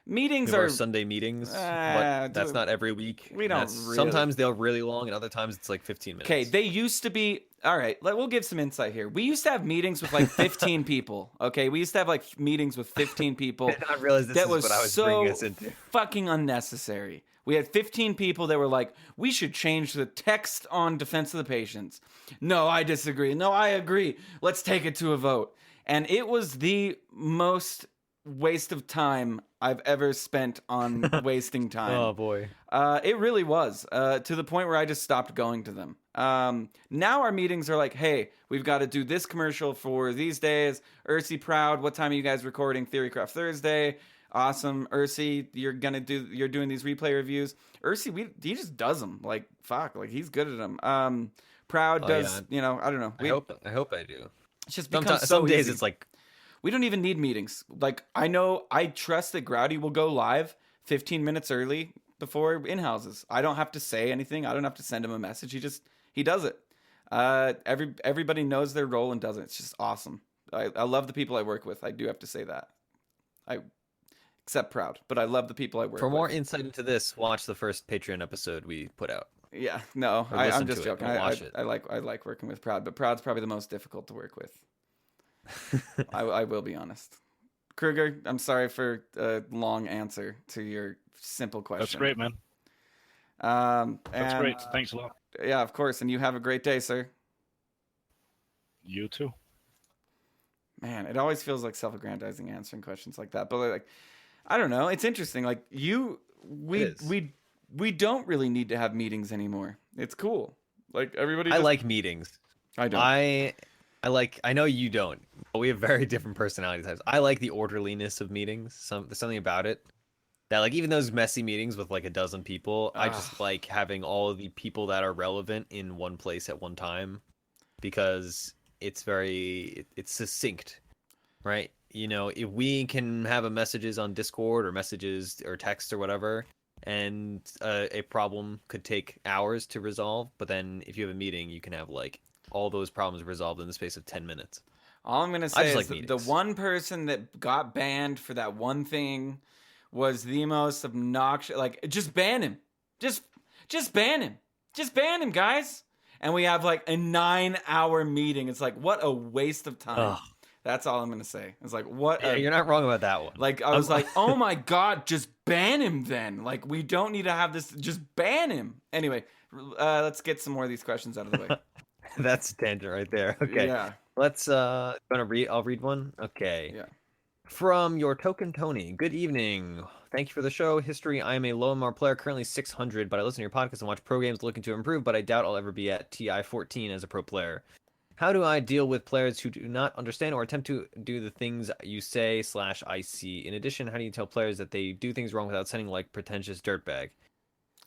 Meetings are Sunday meetings, but that's not every week. We don't really. Sometimes they're really long, and other times it's like 15 minutes. Okay, they used to be. All right, we'll give some insight here. We used to have meetings with like 15 people. Okay, we used to have like meetings with 15 people. I did not realize this is what I was bringing us into. Fucking unnecessary. We had 15 people that were like, we should change the text on Defense of the Patients. No, I disagree. No, I agree. Let's take it to a vote. And it was the most waste of time I've ever spent on wasting time. Oh boy. It really was, to the point where I just stopped going to them. Now our meetings are like, hey, we've got to do this commercial for these days. Ursi Proud, what time are you guys recording Theorycraft Thursday? Awesome. Ursi, you're doing these replay reviews. Ursi, he just does them. Like, fuck, like he's good at them. Proud does, I don't know. I hope I do. It's just some days easy. It's like, we don't even need meetings. Like, I trust that Growdy will go live 15 minutes early before in-houses. I don't have to say anything. I don't have to send him a message. He does it. Everybody knows their role and does it. It's just awesome. I love the people I work with. I do have to say that. Except Proud, but I love the people I work with. For more insight into this, watch the first Patreon episode we put out. Yeah, no, I'm just joking. I like working with Proud, but Proud's probably the most difficult to work with. I will be honest. Kruger, I'm sorry for a long answer to your simple question. That's great, man. That's great. Thanks a lot. Yeah, of course. And you have a great day, sir. You too. Man, it always feels like self-aggrandizing answering questions like that. But like, I don't know. It's interesting. Like we don't really need to have meetings anymore. It's cool. Like everybody. I like meetings. I don't. I know you don't, but we have very different personality types. I like the orderliness of meetings. There's something about it that, like, even those messy meetings with like a dozen people, I just like having all of the people that are relevant in one place at one time, because it's succinct, right? You know, if we can have messages on Discord or messages or text or whatever, and a problem could take hours to resolve, but then if you have a meeting, you can have like all those problems resolved in the space of 10 minutes. All I'm going to say is the one person that got banned for that one thing was the most obnoxious. Like, just ban him. Just ban him. Just ban him, guys. And we have like a 9-hour meeting. It's like, what a waste of time. Ugh. That's all I'm going to say. It's like, you're not wrong about that one. Like, I was like, oh my God, just ban him then. Like, we don't need to have this. Just ban him. Anyway, let's get some more of these questions out of the way. That's a tangent right there. Okay. Yeah. Let's I'll read one. Okay. Yeah. From your token Tony. Good evening. Thank you for the show. History. I am a low MR player, currently 600, but I listen to your podcast and watch pro games looking to improve, but I doubt I'll ever be at TI 14 as a pro player. How do I deal with players who do not understand or attempt to do the things you say / I see? In addition, how do you tell players that they do things wrong without sounding like pretentious dirtball?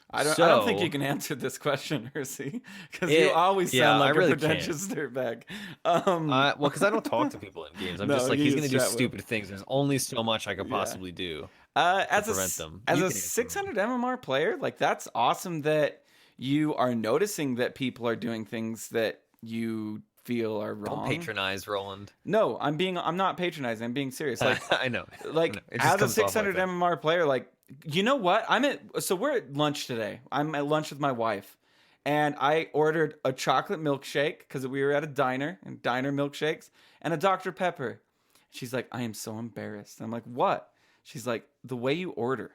I don't think you can answer this question, Ursi, because you always sound like a pretentious dirtbag. Well, because I don't talk to people in games. I'm just like, he's going to do stupid things. There's only so much I could possibly do to prevent them. As a 600 MMR player, like, that's awesome that you are noticing that people are doing things that you feel are wrong. Don't patronize, Roland. No, I'm not patronizing. I'm being serious. Like, I know. Like, as a 600 MMR player, like, you know what? We're at lunch today. I'm at lunch with my wife, and I ordered a chocolate milkshake because we were at a diner, and diner milkshakes, and a Dr. Pepper. She's like, I am so embarrassed. I'm like, what? She's like, the way you order.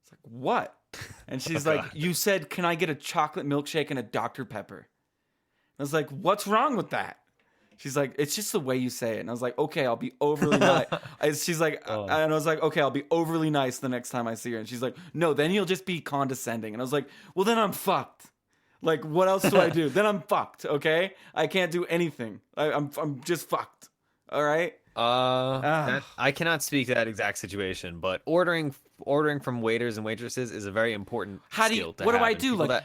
It's like, what? And she's like, you said, can I get a chocolate milkshake and a Dr. Pepper? I was like, what's wrong with that? She's like, it's just the way you say it. And I was like, okay, I'll be overly nice. She's like, and I was like, okay, I'll be overly nice the next time I see her. And she's like, no, then you'll just be condescending. And I was like, well, then I'm fucked. Like, what else do I do? Then I'm fucked, okay? I can't do anything. I'm just fucked. All right? I cannot speak to that exact situation, but ordering from waiters and waitresses is a very important skill to have. What do I do? Like,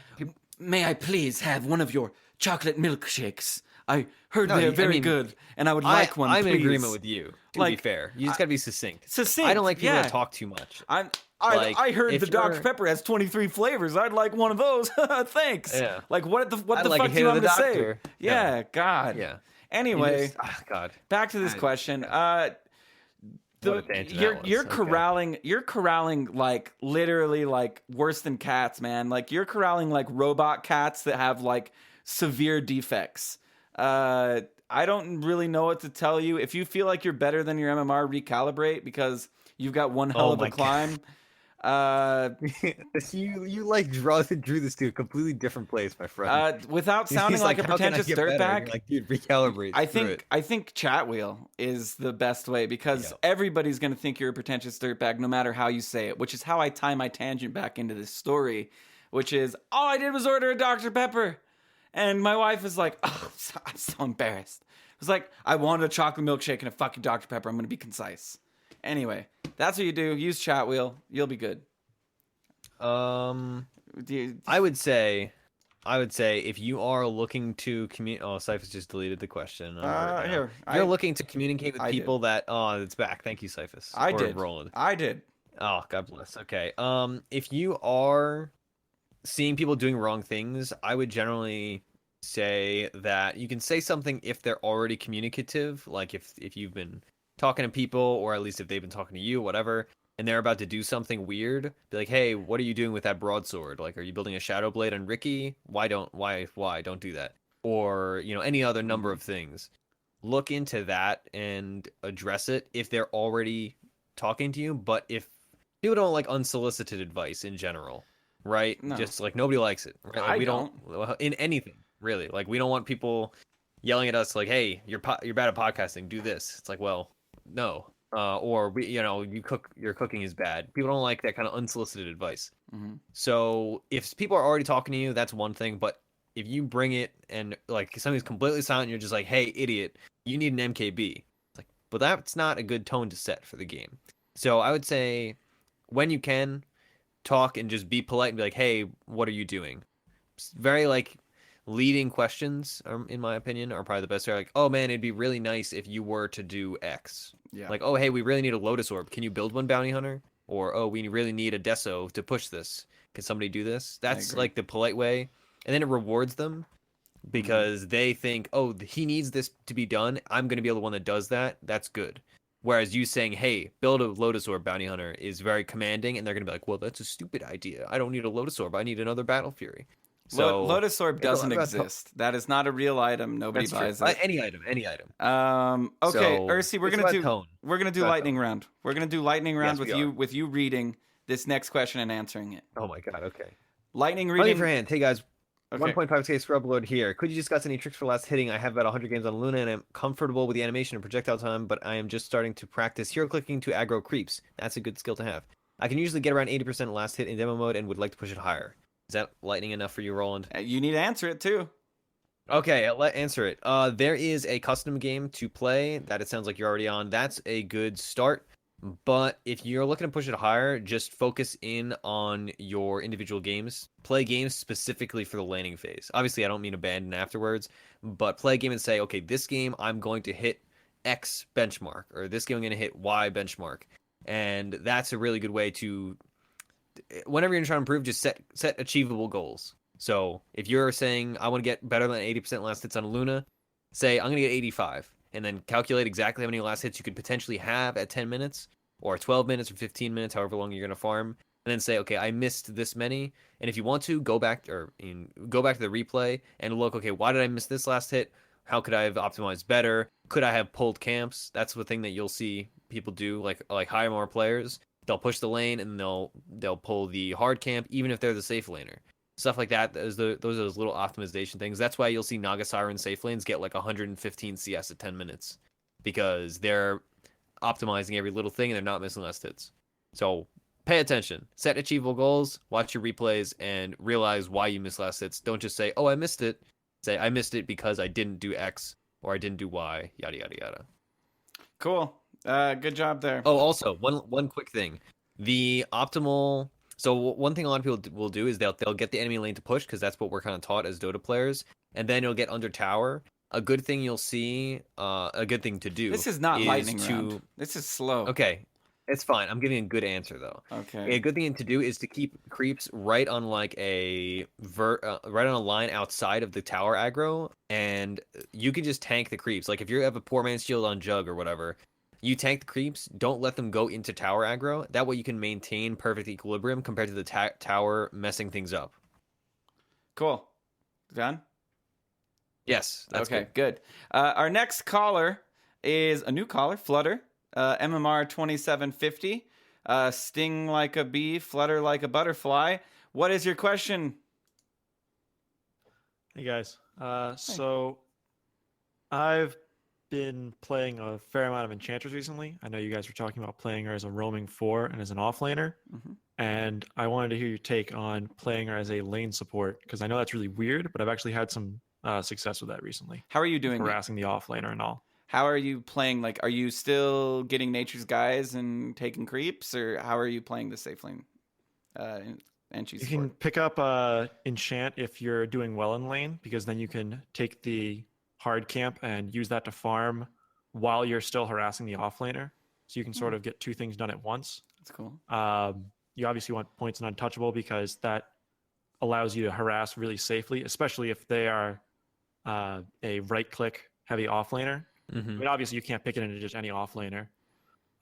may I please have one of your chocolate milkshakes? I heard they're very good, and I would like one. I'm please. in agreement with you. To be fair, you just gotta be succinct. Succinct. I don't like people that talk too much. I heard the Dr. Pepper has 23 flavors. I'd like one of those. Thanks. Yeah. Like what the fuck do you want me to say? Yeah. God. Yeah. Anyway, God. Back to this question. You're corralling like literally like worse than cats, man. Like you're corralling like robot cats that have like severe defects. I don't really know what to tell you. If you feel like you're better than your MMR, recalibrate because you've got one hell of a climb. You like drew this to a completely different place, my friend. Without sounding like a pretentious dirtbag, like dude, recalibrate. I think chat wheel is the best way because everybody's gonna think you're a pretentious dirtbag no matter how you say it. Which is how I tie my tangent back into this story, which is all I did was order a Dr. Pepper, and my wife is like, "Oh, I'm so embarrassed." It was like, "I wanted a chocolate milkshake and a fucking Dr. Pepper." I'm gonna be concise. Anyway, that's what you do. Use chat wheel. You'll be good. I would say if you are looking to communicate... Oh, Cyphus just deleted the question. You're looking to communicate with people that... Oh, it's back. Thank you, Cyphus. I did. Roland. I did. Oh, God bless. Okay. If you are seeing people doing wrong things, I would generally say that you can say something if they're already communicative, like if you've been talking to people, or at least if they've been talking to you, whatever, and they're about to do something weird, be like, hey, what are you doing with that broadsword? Like, are you building a shadow blade on Ricky? Why don't do that? Or, any other number of things. Look into that and address it if they're already talking to you. But if people don't like unsolicited advice in general, right? No. Just like nobody likes it, right? Like, we don't in anything, really. Like, we don't want people yelling at us like, hey, you're bad at podcasting, do this. It's like, well, no. Or your cooking is bad. People don't like that kind of unsolicited advice. Mm-hmm. So if people are already talking to you, that's one thing. But if you bring it and like somebody's completely silent, you're just like, hey, idiot, you need an MKB. It's like, but that's not a good tone to set for the game. So I would say when you can talk and just be polite and be like, hey, what are you doing? Very like leading questions, in my opinion, are probably the best. They're like, oh man, it'd be really nice if you were to do X. Yeah. Like, oh hey, we really need a Lotus Orb. Can you build one, Bounty Hunter? Or oh, we really need a Deso to push this. Can somebody do this? That's like the polite way. And then it rewards them because they think, oh, he needs this to be done. I'm going to be the one that does that. That's good. Whereas you saying, hey, build a Lotus Orb, Bounty Hunter, is very commanding. And they're going to be like, well, that's a stupid idea. I don't need a Lotus Orb. I need another Battle Fury. So Lotus Orb doesn't exist. That is not a real item. Nobody buys it. Any item. Okay, so, Ursi, we're gonna do lightning round. We're gonna do lightning round with you reading this next question and answering it. Oh my god. Okay. Lightning reading. For hand. Hey guys. Okay. 1.5k scrub load here. Could you discuss any tricks for last hitting? I have about 100 games on Luna and I'm comfortable with the animation and projectile time, but I am just starting to practice hero clicking to aggro creeps. That's a good skill to have. I can usually get around 80% last hit in demo mode and would like to push it higher. Is that lightning enough for you, Roland? You need to answer it, too. Okay, answer it. There is a custom game to play that it sounds like you're already on. That's a good start. But if you're looking to push it higher, just focus in on your individual games. Play games specifically for the laning phase. Obviously, I don't mean abandon afterwards, but play a game and say, okay, this game I'm going to hit X benchmark, or this game I'm going to hit Y benchmark. And that's a really good way to... Whenever you're trying to improve, just set achievable goals. So if you're saying I want to get better than 80% last hits on Luna, say I'm going to get 85, and then calculate exactly how many last hits you could potentially have at 10 minutes, or 12 minutes, or 15 minutes, however long you're going to farm, and then say, okay, I missed this many. And if you want to, go back to the replay and look, okay, why did I miss this last hit? How could I have optimized better? Could I have pulled camps? That's the thing that you'll see people do, like hire more players. They'll push the lane and they'll pull the hard camp, even if they're the safe laner. Stuff like that. Those are those little optimization things. That's why you'll see Naga Siren safe lanes get like 115 CS at 10 minutes. Because they're optimizing every little thing and they're not missing last hits. So pay attention. Set achievable goals, watch your replays, and realize why you missed last hits. Don't just say, oh, I missed it. Say, I missed it because I didn't do X or I didn't do Y, yada, yada, yada. Cool. Good job there. Oh, also, one quick thing. The optimal... So one thing a lot of people will do is they'll get the enemy lane to push, because that's what we're kind of taught as Dota players, and then you'll get under tower. a good thing you'll see, a good thing to do. This is not lightning round. This is slow. Okay, it's fine. I'm giving a good answer though. Okay. A good thing to do is to keep creeps right on like right on a line outside of the tower aggro, and you can just tank the creeps. Like if you have a poor man's shield on Jug or whatever, you tank the creeps. Don't let them go into tower aggro. That way you can maintain perfect equilibrium compared to the tower messing things up. Cool. Done? Yes. That's okay, good. Our next caller is a new caller, Flutter, MMR 2750. Sting like a bee, flutter like a butterfly. What is your question? Hey guys. So I've been playing a fair amount of Enchantress recently. I know you guys were talking about playing her as a roaming 4 and as an offlaner. Mm-hmm. And I wanted to hear your take on playing her as a lane support, because I know that's really weird, but I've actually had some success with that recently. How are you doing? Harassing the offlaner and all. How are you playing? Like, are you still getting Nature's Guys and taking creeps, or how are you playing the safe lane? You can pick up enchant if you're doing well in lane, because then you can take the hard camp and use that to farm while you're still harassing the offlaner. So you can sort of get two things done at once. That's cool. You obviously want points in untouchable, because that allows you to harass really safely, especially if they are a right-click heavy offlaner. Mm-hmm. I mean, obviously you can't pick it into just any offlaner,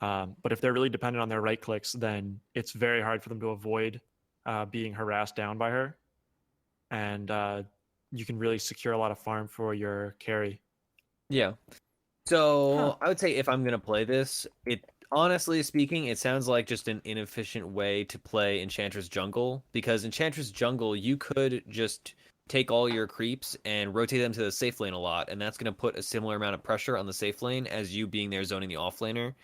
but if they're really dependent on their right clicks, then it's very hard for them to avoid being harassed down by her, and you can really secure a lot of farm for your carry. Yeah. So I would say if I'm gonna play this, honestly speaking, it sounds like just an inefficient way to play Enchantress Jungle, because Enchantress Jungle, you could just take all your creeps and rotate them to the safe lane a lot, and that's going to put a similar amount of pressure on the safe lane as you being there zoning the offlaner.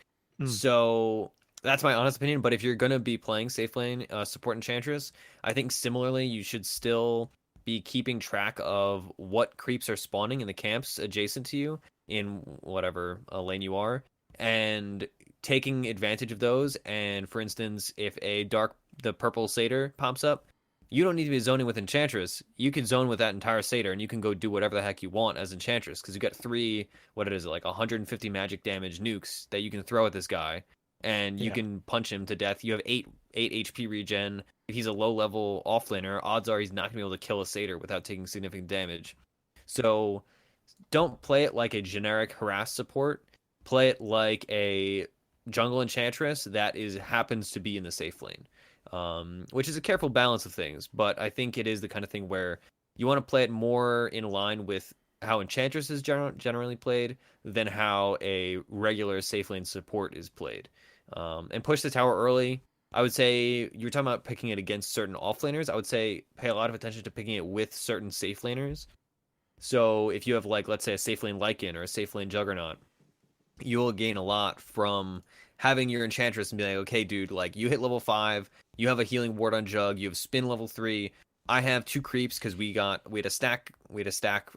So that's my honest opinion, but if you're going to be playing safe lane support Enchantress, I think similarly you should still be keeping track of what creeps are spawning in the camps adjacent to you in whatever lane you are, and taking advantage of those. And for instance, if the purple satyr pops up, you don't need to be zoning with Enchantress. You can zone with that entire satyr, and you can go do whatever the heck you want as Enchantress, because you got 150 magic damage nukes that you can throw at this guy, and you can punch him to death. You have 8 HP regen. If he's a low-level offlaner, odds are he's not going to be able to kill a satyr without taking significant damage. So don't play it like a generic harass support. Play it like a jungle Enchantress that happens to be in the safe lane. Which is a careful balance of things, but I think it is the kind of thing where you want to play it more in line with how Enchantress is generally played than how a regular safe lane support is played. And push the tower early. I would say you're talking about picking it against certain offlaners. I would say pay a lot of attention to picking it with certain safe laners. So if you have, like, let's say a safe lane Lycan or a safe lane Juggernaut, you will gain a lot from having your Enchantress and be like, okay, dude, like, you hit level 5, you have a healing ward on Jug, you have spin level 3, I have 2 creeps because we had a stack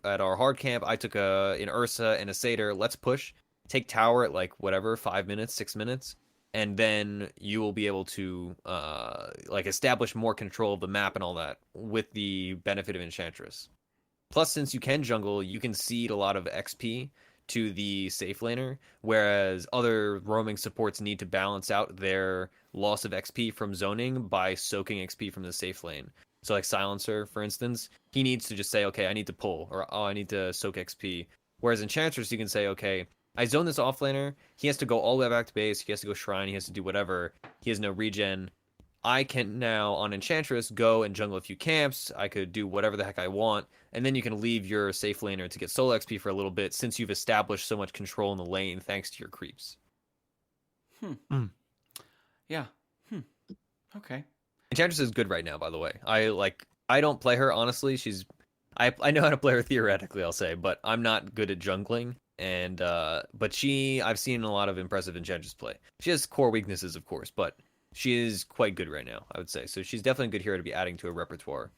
at our hard camp. I took an Ursa and a Satyr. Let's push, take tower at like whatever 5 minutes, 6 minutes, and then you will be able to establish more control of the map and all that with the benefit of Enchantress. Plus, since you can jungle, you can cede a lot of XP to the safe laner, whereas other roaming supports need to balance out their loss of XP from zoning by soaking XP from the safe lane. So like Silencer, for instance, he needs to just say, okay, I need to pull, or I need to soak XP. Whereas Enchantress, you can say, okay, I zone this offlaner, he has to go all the way back to base, he has to go shrine, he has to do whatever, he has no regen. I can now, on Enchantress, go and jungle a few camps, I could do whatever the heck I want, and then you can leave your safe laner to get solo XP for a little bit, since you've established so much control in the lane thanks to your creeps. Yeah. Okay. Enchantress is good right now, by the way. I don't play her, honestly. I know how to play her theoretically, I'll say, but I'm not good at jungling. And but I've seen a lot of impressive Enchantress play. She has core weaknesses, of course, but she is quite good right now, I would say. So she's definitely a good hero to be adding to a repertoire.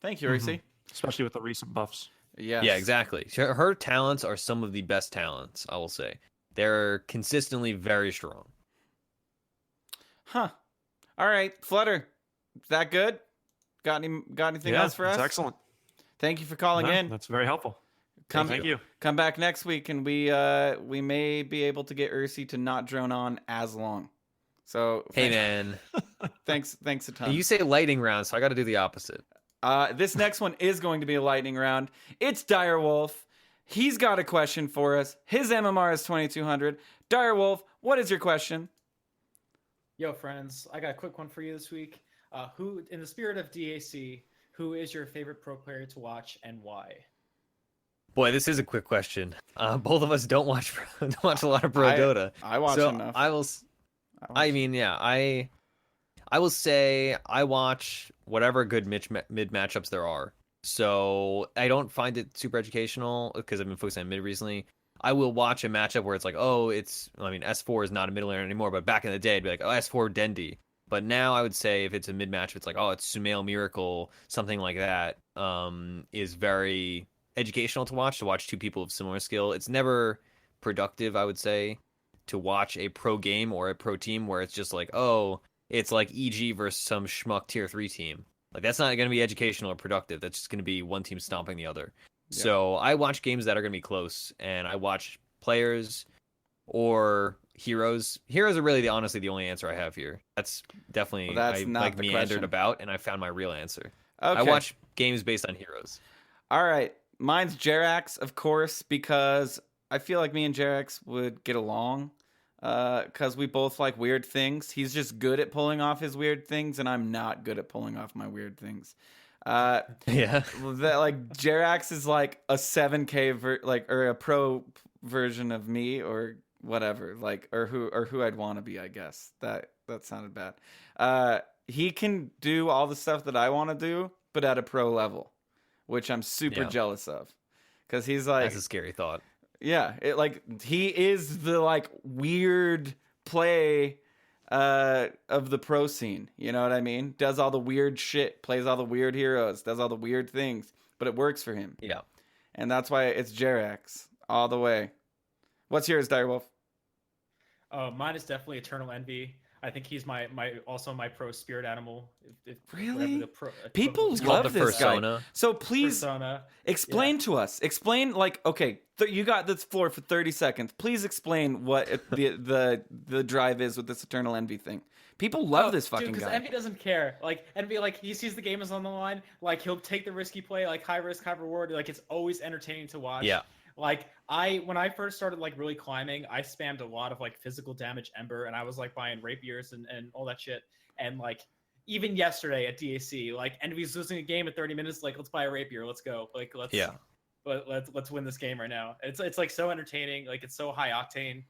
Thank you, Ursi. Especially with the recent buffs. Yes. Yeah, exactly. Her talents are some of the best talents, I will say. They're consistently very strong. Huh. All right, Flutter. Is that good? Got anything else for us? That's excellent. Thank you for calling in. That's very helpful. Thank you. Come back next week, and we may be able to get Ursi to not drone on as long. So hey man, thanks a ton. You say lightning round, so I got to do the opposite. This next one is going to be a lightning round. It's Direwolf. He's got a question for us. His MMR is 2200. Direwolf, what is your question? Yo, friends, I got a quick one for you this week. Who, in the spirit of DAC, who is your favorite pro player to watch and why? Boy, this is a quick question. Both of us don't watch a lot of pro Dota. I watch enough. I will say I watch whatever good mid matchups there are. So I don't find it super educational because I've been focusing on mid recently. I will watch a matchup where it's like, S4 is not a middle laner anymore, but back in the day, it'd be like, S4 Dendi. But now I would say if it's a mid match, it's like, it's Sumail Miracle, something like that, is very educational to watch two people of similar skill. It's never productive, I would say, to watch a pro game or a pro team where it's just like, it's like EG versus some schmuck tier 3 team. Like, that's not going to be educational or productive. That's just going to be one team stomping the other. Yeah. So I watch games that are going to be close, and I watch players or heroes. Heroes are really honestly the only answer I have here. That's definitely I meandered question about, and I found my real answer. Okay. I watch games based on heroes. All right. Mine's Jerax, of course, because I feel like me and Jerax would get along because we both like weird things. He's just good at pulling off his weird things, and I'm not good at pulling off my weird things. Jerax is like a 7K or a pro version of me or whatever, or who I'd want to be, I guess. That sounded bad. He can do all the stuff that I want to do, but at a pro level, which I'm super jealous of, because he's like, that's a scary thought. Yeah, he is the weird play of the pro scene. You know what I mean? Does all the weird shit, plays all the weird heroes, does all the weird things, but it works for him. Yeah, and that's why it's Jerax all the way. What's yours, Direwolf? Mine is definitely Eternal Envy. I think he's my pro spirit animal. Really? People love this guy. So please explain to us. Explain, you got this floor for 30 seconds. Please explain what the drive is with this Eternal Envy thing. People love this fucking guy. Because Envy doesn't care. Envy, he sees the game is on the line. He'll take the risky play, high risk, high reward. It's always entertaining to watch. Yeah. When I first started really climbing, I spammed a lot of physical damage Ember, and I was buying rapiers and all that shit. And even yesterday at DAC, Envy's losing a game at 30 minutes. Let's buy a rapier. Let's go. Let's win this game right now. It's so entertaining. It's so high octane.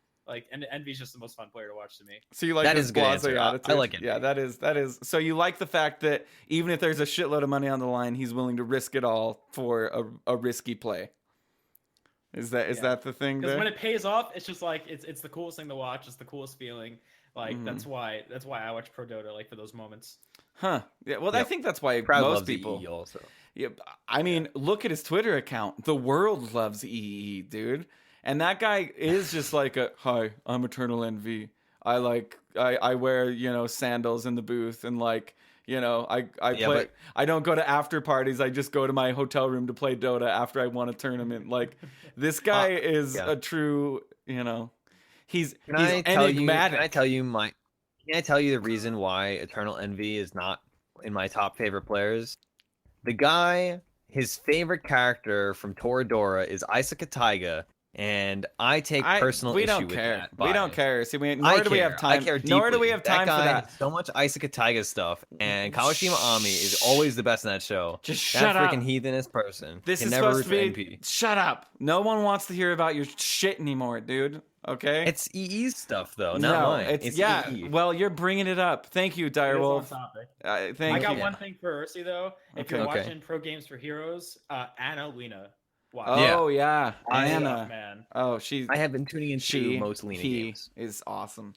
And Envy's just the most fun player to watch to me. So you like that is good answer. Attitude? I like it. Yeah, that is. So you like the fact that even if there's a shitload of money on the line, he's willing to risk it all for a risky play. Is that the thing? Because when it pays off, it's just it's the coolest thing to watch. It's the coolest feeling. That's why I watch Pro Dota for those moments. Huh? Yeah. Well, I think that's why most people. EE also. Yeah. I mean, look at his Twitter account. The world loves EE, dude. And that guy is just hi, I'm Eternal Envy. I wear sandals in the booth and I play. I don't go to after parties. I just go to my hotel room to play Dota after I won a tournament. This guy is a true, he's enigmatic. Can I tell you the reason why Eternal Envy is not in my top favorite players? The guy, his favorite character from Toradora is Isaac Taiga. And I take personal issue with that. We don't care. See, nor do we have time. Nor do we have time for that. So much Isaac Taiga stuff, and Kawashima Ami is always the best in that show. Just shut up. That freaking heathenist person. This is supposed to be. NP. Shut up. No one wants to hear about your shit anymore, dude. Okay. It's EE's stuff though, not mine. It's EE. Well, you're bringing it up. Thank you, Direwolf. I got one thing for Ursi though. If you're watching pro games for heroes, Anna Lena. Wow. Oh yeah, Anna. Man. Oh, I have been tuning into most Lena games. He is awesome.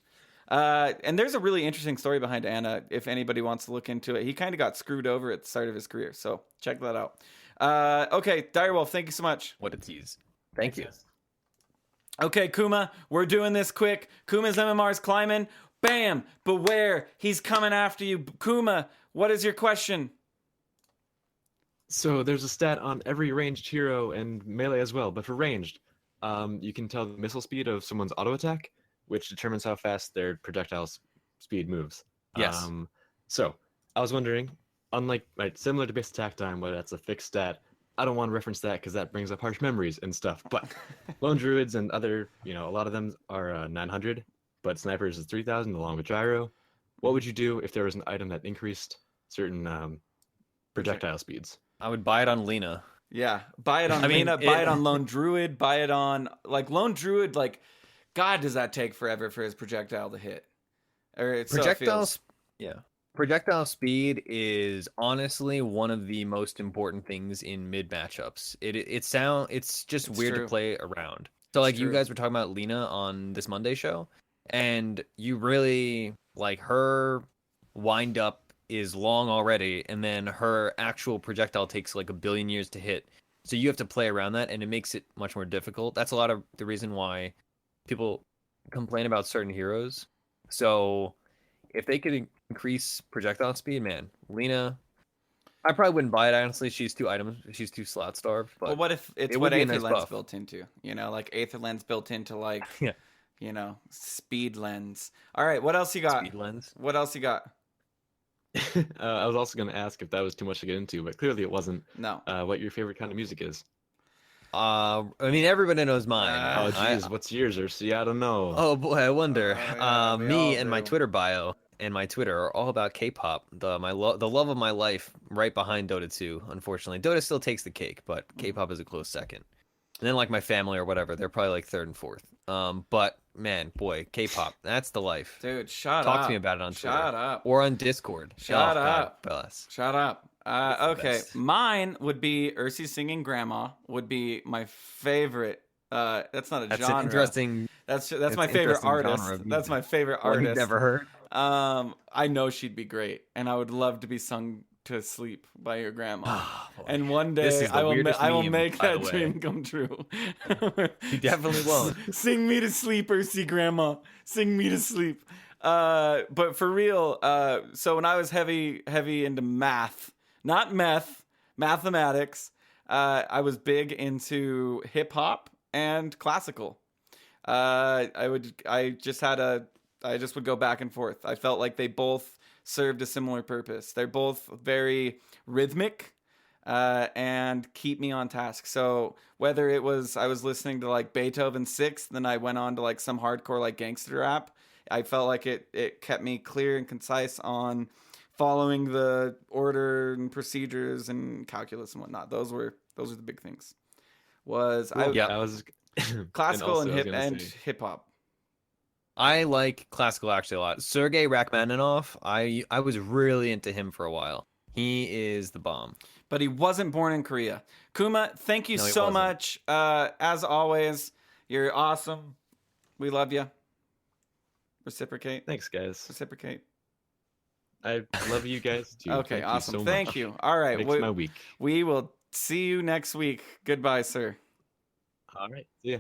And there's a really interesting story behind Anna. If anybody wants to look into it, he kind of got screwed over at the start of his career. So check that out. Okay, Direwolf, thank you so much. What a tease. Thank you. Okay, Kuma, we're doing this quick. Kuma's MMR's climbing. Bam! Beware, he's coming after you. Kuma, what is your question? So there's a stat on every ranged hero and melee as well, but for ranged, you can tell the missile speed of someone's auto attack, which determines how fast their projectile speed moves. Yes. So I was wondering, unlike similar to base attack time, where that's a fixed stat, I don't want to reference that because that brings up harsh memories and stuff. But lone druids and other, a lot of them are 900, but snipers is 3,000 along with gyro. What would you do if there was an item that increased certain projectile speeds? I would buy it on Lena. Yeah, buy it on Lena, buy it on Lone Druid, buy it on Lone Druid. God, does that take forever for his projectile to hit? Or Projectile speed is honestly one of the most important things in mid matchups. It's just weird to play around. So you guys were talking about Lena on this Monday show, and you really her wind up is long already, and then her actual projectile takes a billion years to hit. So you have to play around that, and it makes it much more difficult. That's a lot of the reason why people complain about certain heroes. So if they could increase projectile speed, man, Lena, I probably wouldn't buy it, honestly. She's too slot starved. But what if it's what Aetherland's built into? Aetherland's built into speed lens. All right, what else you got? Speed lens. What else you got? I was also going to ask if that was too much to get into, but clearly it wasn't. No. What your favorite kind of music is? Everybody knows mine. Oh, jeez, what's yours, Ursi? I don't know. Oh boy, I wonder. Me and my do. Twitter bio and my Twitter are all about K-pop. The love of my life, right behind Dota 2. Unfortunately, Dota still takes the cake, but K-pop is a close second. And then my family or whatever, they're probably third and fourth. But man, boy, K-pop, that's the life. Dude, shut up. Talk to me about it on Twitter. Shut up. Or on Discord. Shut up. God bless. Shut up. Okay, best. Mine would be Ursi singing "Grandma." Would be my favorite. That's not a That's genre. an interesting. That's my favorite artist. That's my favorite artist. You've never heard. I know she'd be great, and I would love to be sung to sleep by your grandma. And one day I will make that dream come true. You definitely won't. Sing me to sleep, Ursi grandma. Sing me to sleep. But for real, so when I was heavy into math, not meth, mathematics, I was big into hip hop and classical. I just would go back and forth. I felt like they both served a similar purpose. They're both very rhythmic and keep me on task. So whether it was I was listening to Beethoven 6th, then I went on to some hardcore gangster rap, I felt like it kept me clear and concise on following the order and procedures and calculus and whatnot. Those were the big things. Classical and hip hop. I like classical actually a lot. Sergei Rachmaninoff, I was really into him for a while. He is the bomb. But he wasn't born in Korea. Kuma, thank you so much. As always, you're awesome. We love you. Reciprocate. Thanks, guys. Reciprocate. I love you guys too. Okay, Thank awesome. You so Thank much. you. All right. Makes my week. We will see you next week. Goodbye, sir. All right. See ya.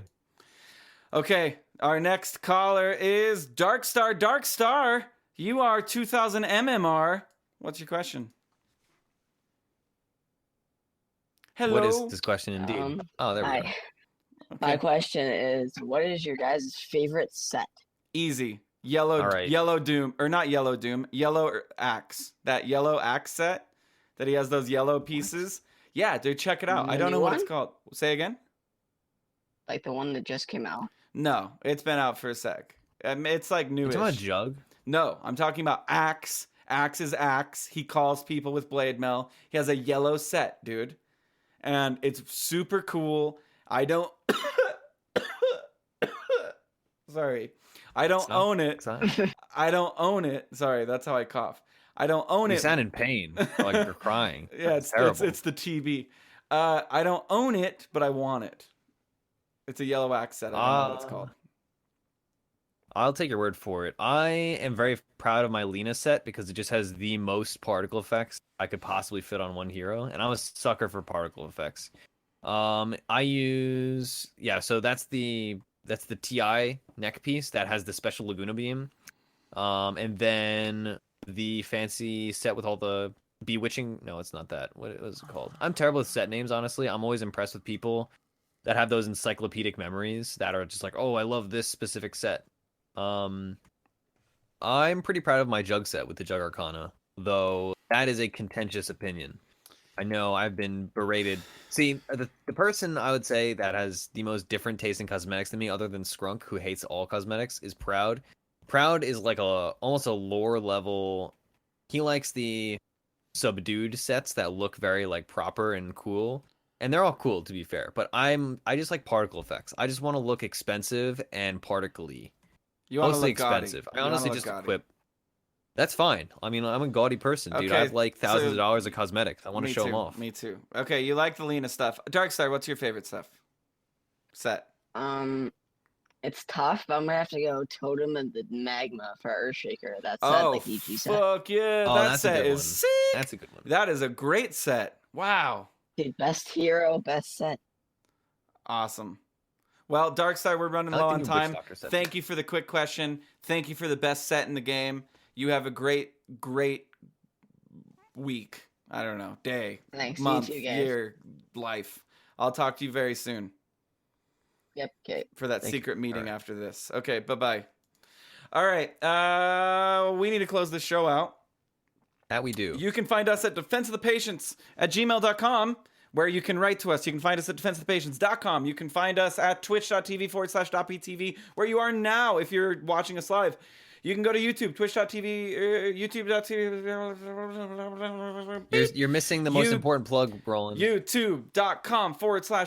Okay, our next caller is Darkstar. Darkstar, you are 2000 MMR. What's your question? Hello. What is this question indeed? There we go. Okay. My question is, what is your guys' favorite set? Easy. Yellow Doom, or not Yellow Doom, Yellow Axe. That Yellow Axe set that he has those yellow pieces. Yeah, dude, check it out. I don't know what it's called. Say again? Like the one that just came out? No, it's been out for a sec. It's newish. It's not a jug? No, I'm talking about Axe. Axe is Axe. He calls people with blade mail. He has a yellow set, dude. And it's super cool. I don't... Sorry. I don't own it. I don't own it. Sorry, that's how I cough. I don't own it. You sound in pain, like you're crying. Yeah, it's terrible. It's the TB. I don't own it, but I want it. It's a yellow axe set. I don't know what it's called. I'll take your word for it. I am very proud of my Lena set because it just has the most particle effects I could possibly fit on one hero, and I'm a sucker for particle effects. So that's the TI neck piece that has the special Laguna beam, and then the fancy set with all the Bewitching. No, it's not that. What was it called? I'm terrible with set names, honestly. I'm always impressed with people that have those encyclopedic memories that are just like, oh, I love this specific set. I'm pretty proud of my Jug set with the Jug Arcana, though that is a contentious opinion. I know I've been berated. See, the person I would say that has the most different taste in cosmetics than me, other than Skrunk, who hates all cosmetics, is Proud. Proud is like almost a lore level. He likes the subdued sets that look very like proper and cool, and they're all cool to be fair. But I just like particle effects. I just want to look expensive and particle-y. You want to Mostly look gaudy. expensive. I honestly just gaudy. equip. That's fine. I mean, I'm a gaudy person, dude. Okay, I have like thousands so- of dollars of cosmetics. I want to show them off. Me too. Okay, you like the Lena stuff. Darkstar, what's your favorite stuff? Set. It's tough, but I'm gonna have to go Totem and the Magma for Earthshaker. That's like EG set. Fuck yeah! Oh, that that's a set good is one. sick. That's a good one. That is a great set. Wow. Dude, best hero, best set. Awesome. Well, Darkstar, we're running I like low the on new time. Witchstalker set. Thank you for the quick question. Thank you for the best set in the game. You have a great week. I don't know, day, Thanks, month, you too, guys. year, life. I'll talk to you very soon Yep, okay. for that Thank secret you. meeting All right. after this. Okay, bye-bye. All right, we need to close this show out. That we do. You can find us at defenseofthepatients@gmail.com, where you can write to us. You can find us at defenseofthepatients.com. You can find us at twitch.tv/.ptv, where you are now if you're watching us live. You can go to YouTube, twitch.tv, youtube.tv. You're missing the most important plug, Roland.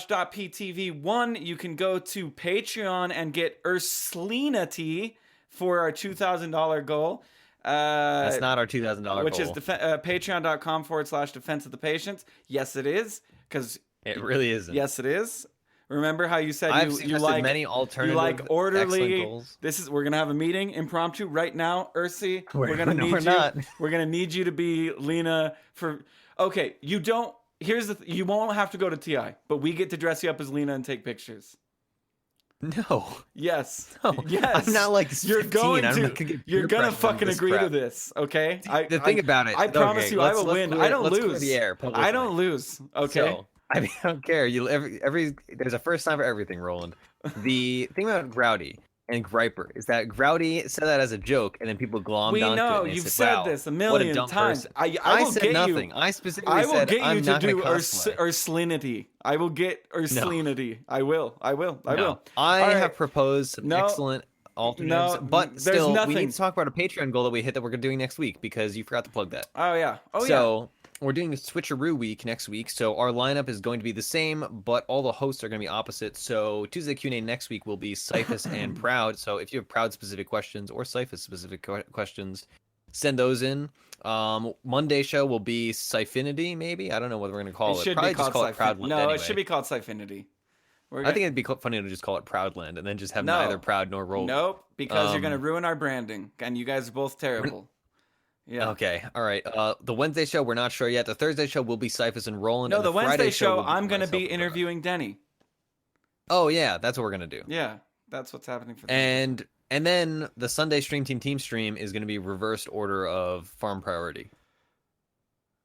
youtube.com/.ptv1. You can go to Patreon and get Ursinity for our $2,000 goal. That's not our $2,000 which goal. is patreon.com/defense of the patients. Yes, it is. Because It really isn't. yes, it is. Remember how you said I've you suggested like many alternative you like excellent orderly. goals. We're gonna have a meeting impromptu right now, Ursi. We're gonna no, need we're you. not. We're gonna need you to be Lena for. Okay, you don't. Here's you won't have to go to TI, but we get to dress you up as Lena and take pictures. No. Yes. No. Yes. I'm not like 15. You're going I'm to. not get You're peer gonna pressured fucking this agree crap. to this, okay? The thing about it. I promise okay, you, I let's- will let's win. clear- I don't let's clear lose. the air publicly. I don't lose. Okay. So, I mean, I don't care. Every there's a first time for everything, Roland. The thing about Growdy and Griper is that Growdy said that as a joke, and then people glommed We onto it. know and they you've said, said wow, this a what million dumb times. person. I will said get nothing. you. I specifically I will said get you I'm to not do gonna cosplay. Ursinity. I will get Ursinity. I will. I will. No, All I right. have proposed some No. excellent alternatives, No, but there's still, we nothing. need to talk about a Patreon goal that we hit that we're doing next week because you forgot to plug that. Oh yeah. Oh yeah. So we're doing a switcheroo week next week. So our lineup is going to be the same, but all the hosts are going to be opposite. So Tuesday Q&A next week will be Cyphus and Proud. So if you have Proud specific questions or Cyphus specific questions, send those in. Monday show will be Cyphinity, maybe. I don't know what we're going to call it. should Probably be called just call it Proudland. No, anyway. it should be called Cyphinity. I think it'd be funny to just call it Proudland and then just have No. neither Proud nor Roll. Nope, because you're gonna Um, ruin our branding, and you guys are both terrible. Yeah. Okay, all right. The Wednesday show, we're not sure yet. The Thursday show will be Cyphus and Roland. No, and the Wednesday Friday show, will be I'm gonna myself be and Proud. interviewing Denny. Oh yeah, that's what we're gonna do. Yeah, that's what's happening for. And then the Sunday Stream stream is going to be reversed order of farm priority.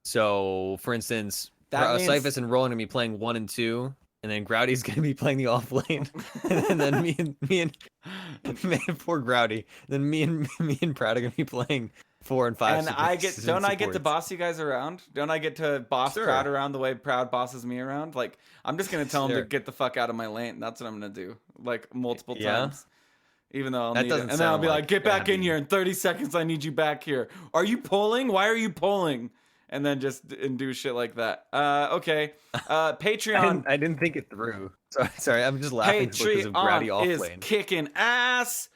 So, for instance, That means- Cyphus and Roland are going to be playing 1 and 2, and then Growdy's going to be playing the off lane, and then me and poor Growdy. Then me and Proud are going to be playing 4 and 5. And I get don't I get to supports. boss you guys around? Don't I get to boss Sure. Proud around the way Proud bosses me around? Like I'm just gonna tell him Sure. to get the fuck out of my lane. That's what I'm gonna do, like multiple Yeah? times. Even though I'll That need it. doesn't And then I'll sound be like like, get back that'd in be- here in 30 seconds. I need you back here. Are you pulling? Why are you pulling? And then just do shit like that. Okay. Patreon. I didn't think it through. Sorry, I'm just laughing because of Growdy off Patreon is lane. kicking ass.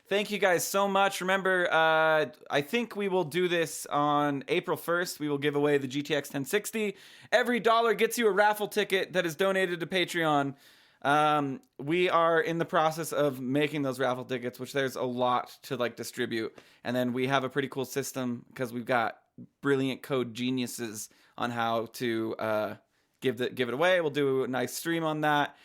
Thank you guys so much. Remember, I think we will do this on April 1st. We will give away the GTX 1060. Every dollar gets you a raffle ticket that is donated to Patreon. We are in the process of making those raffle tickets, which there's a lot to like distribute. And then we have a pretty cool system because we've got brilliant code geniuses on how to give it away. We'll do a nice stream on that.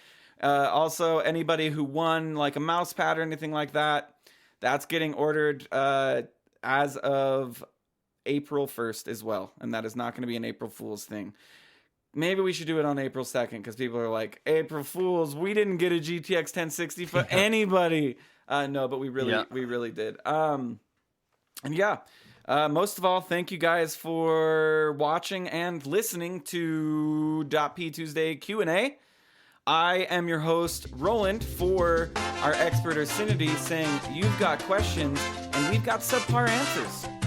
Also, anybody who won like a mouse pad or anything like that, that's getting ordered as of April 1st as well, and that is not going to be an April Fool's thing. Maybe we should do it on April 2nd because people are like, April Fools, we didn't get a GTX 1060 for anybody. No, but we really did. And yeah, most of all, thank you guys for watching and listening to .p Tuesday Q&A. I am your host, Roland, for our expert Ursinity, saying you've got questions and we've got subpar answers.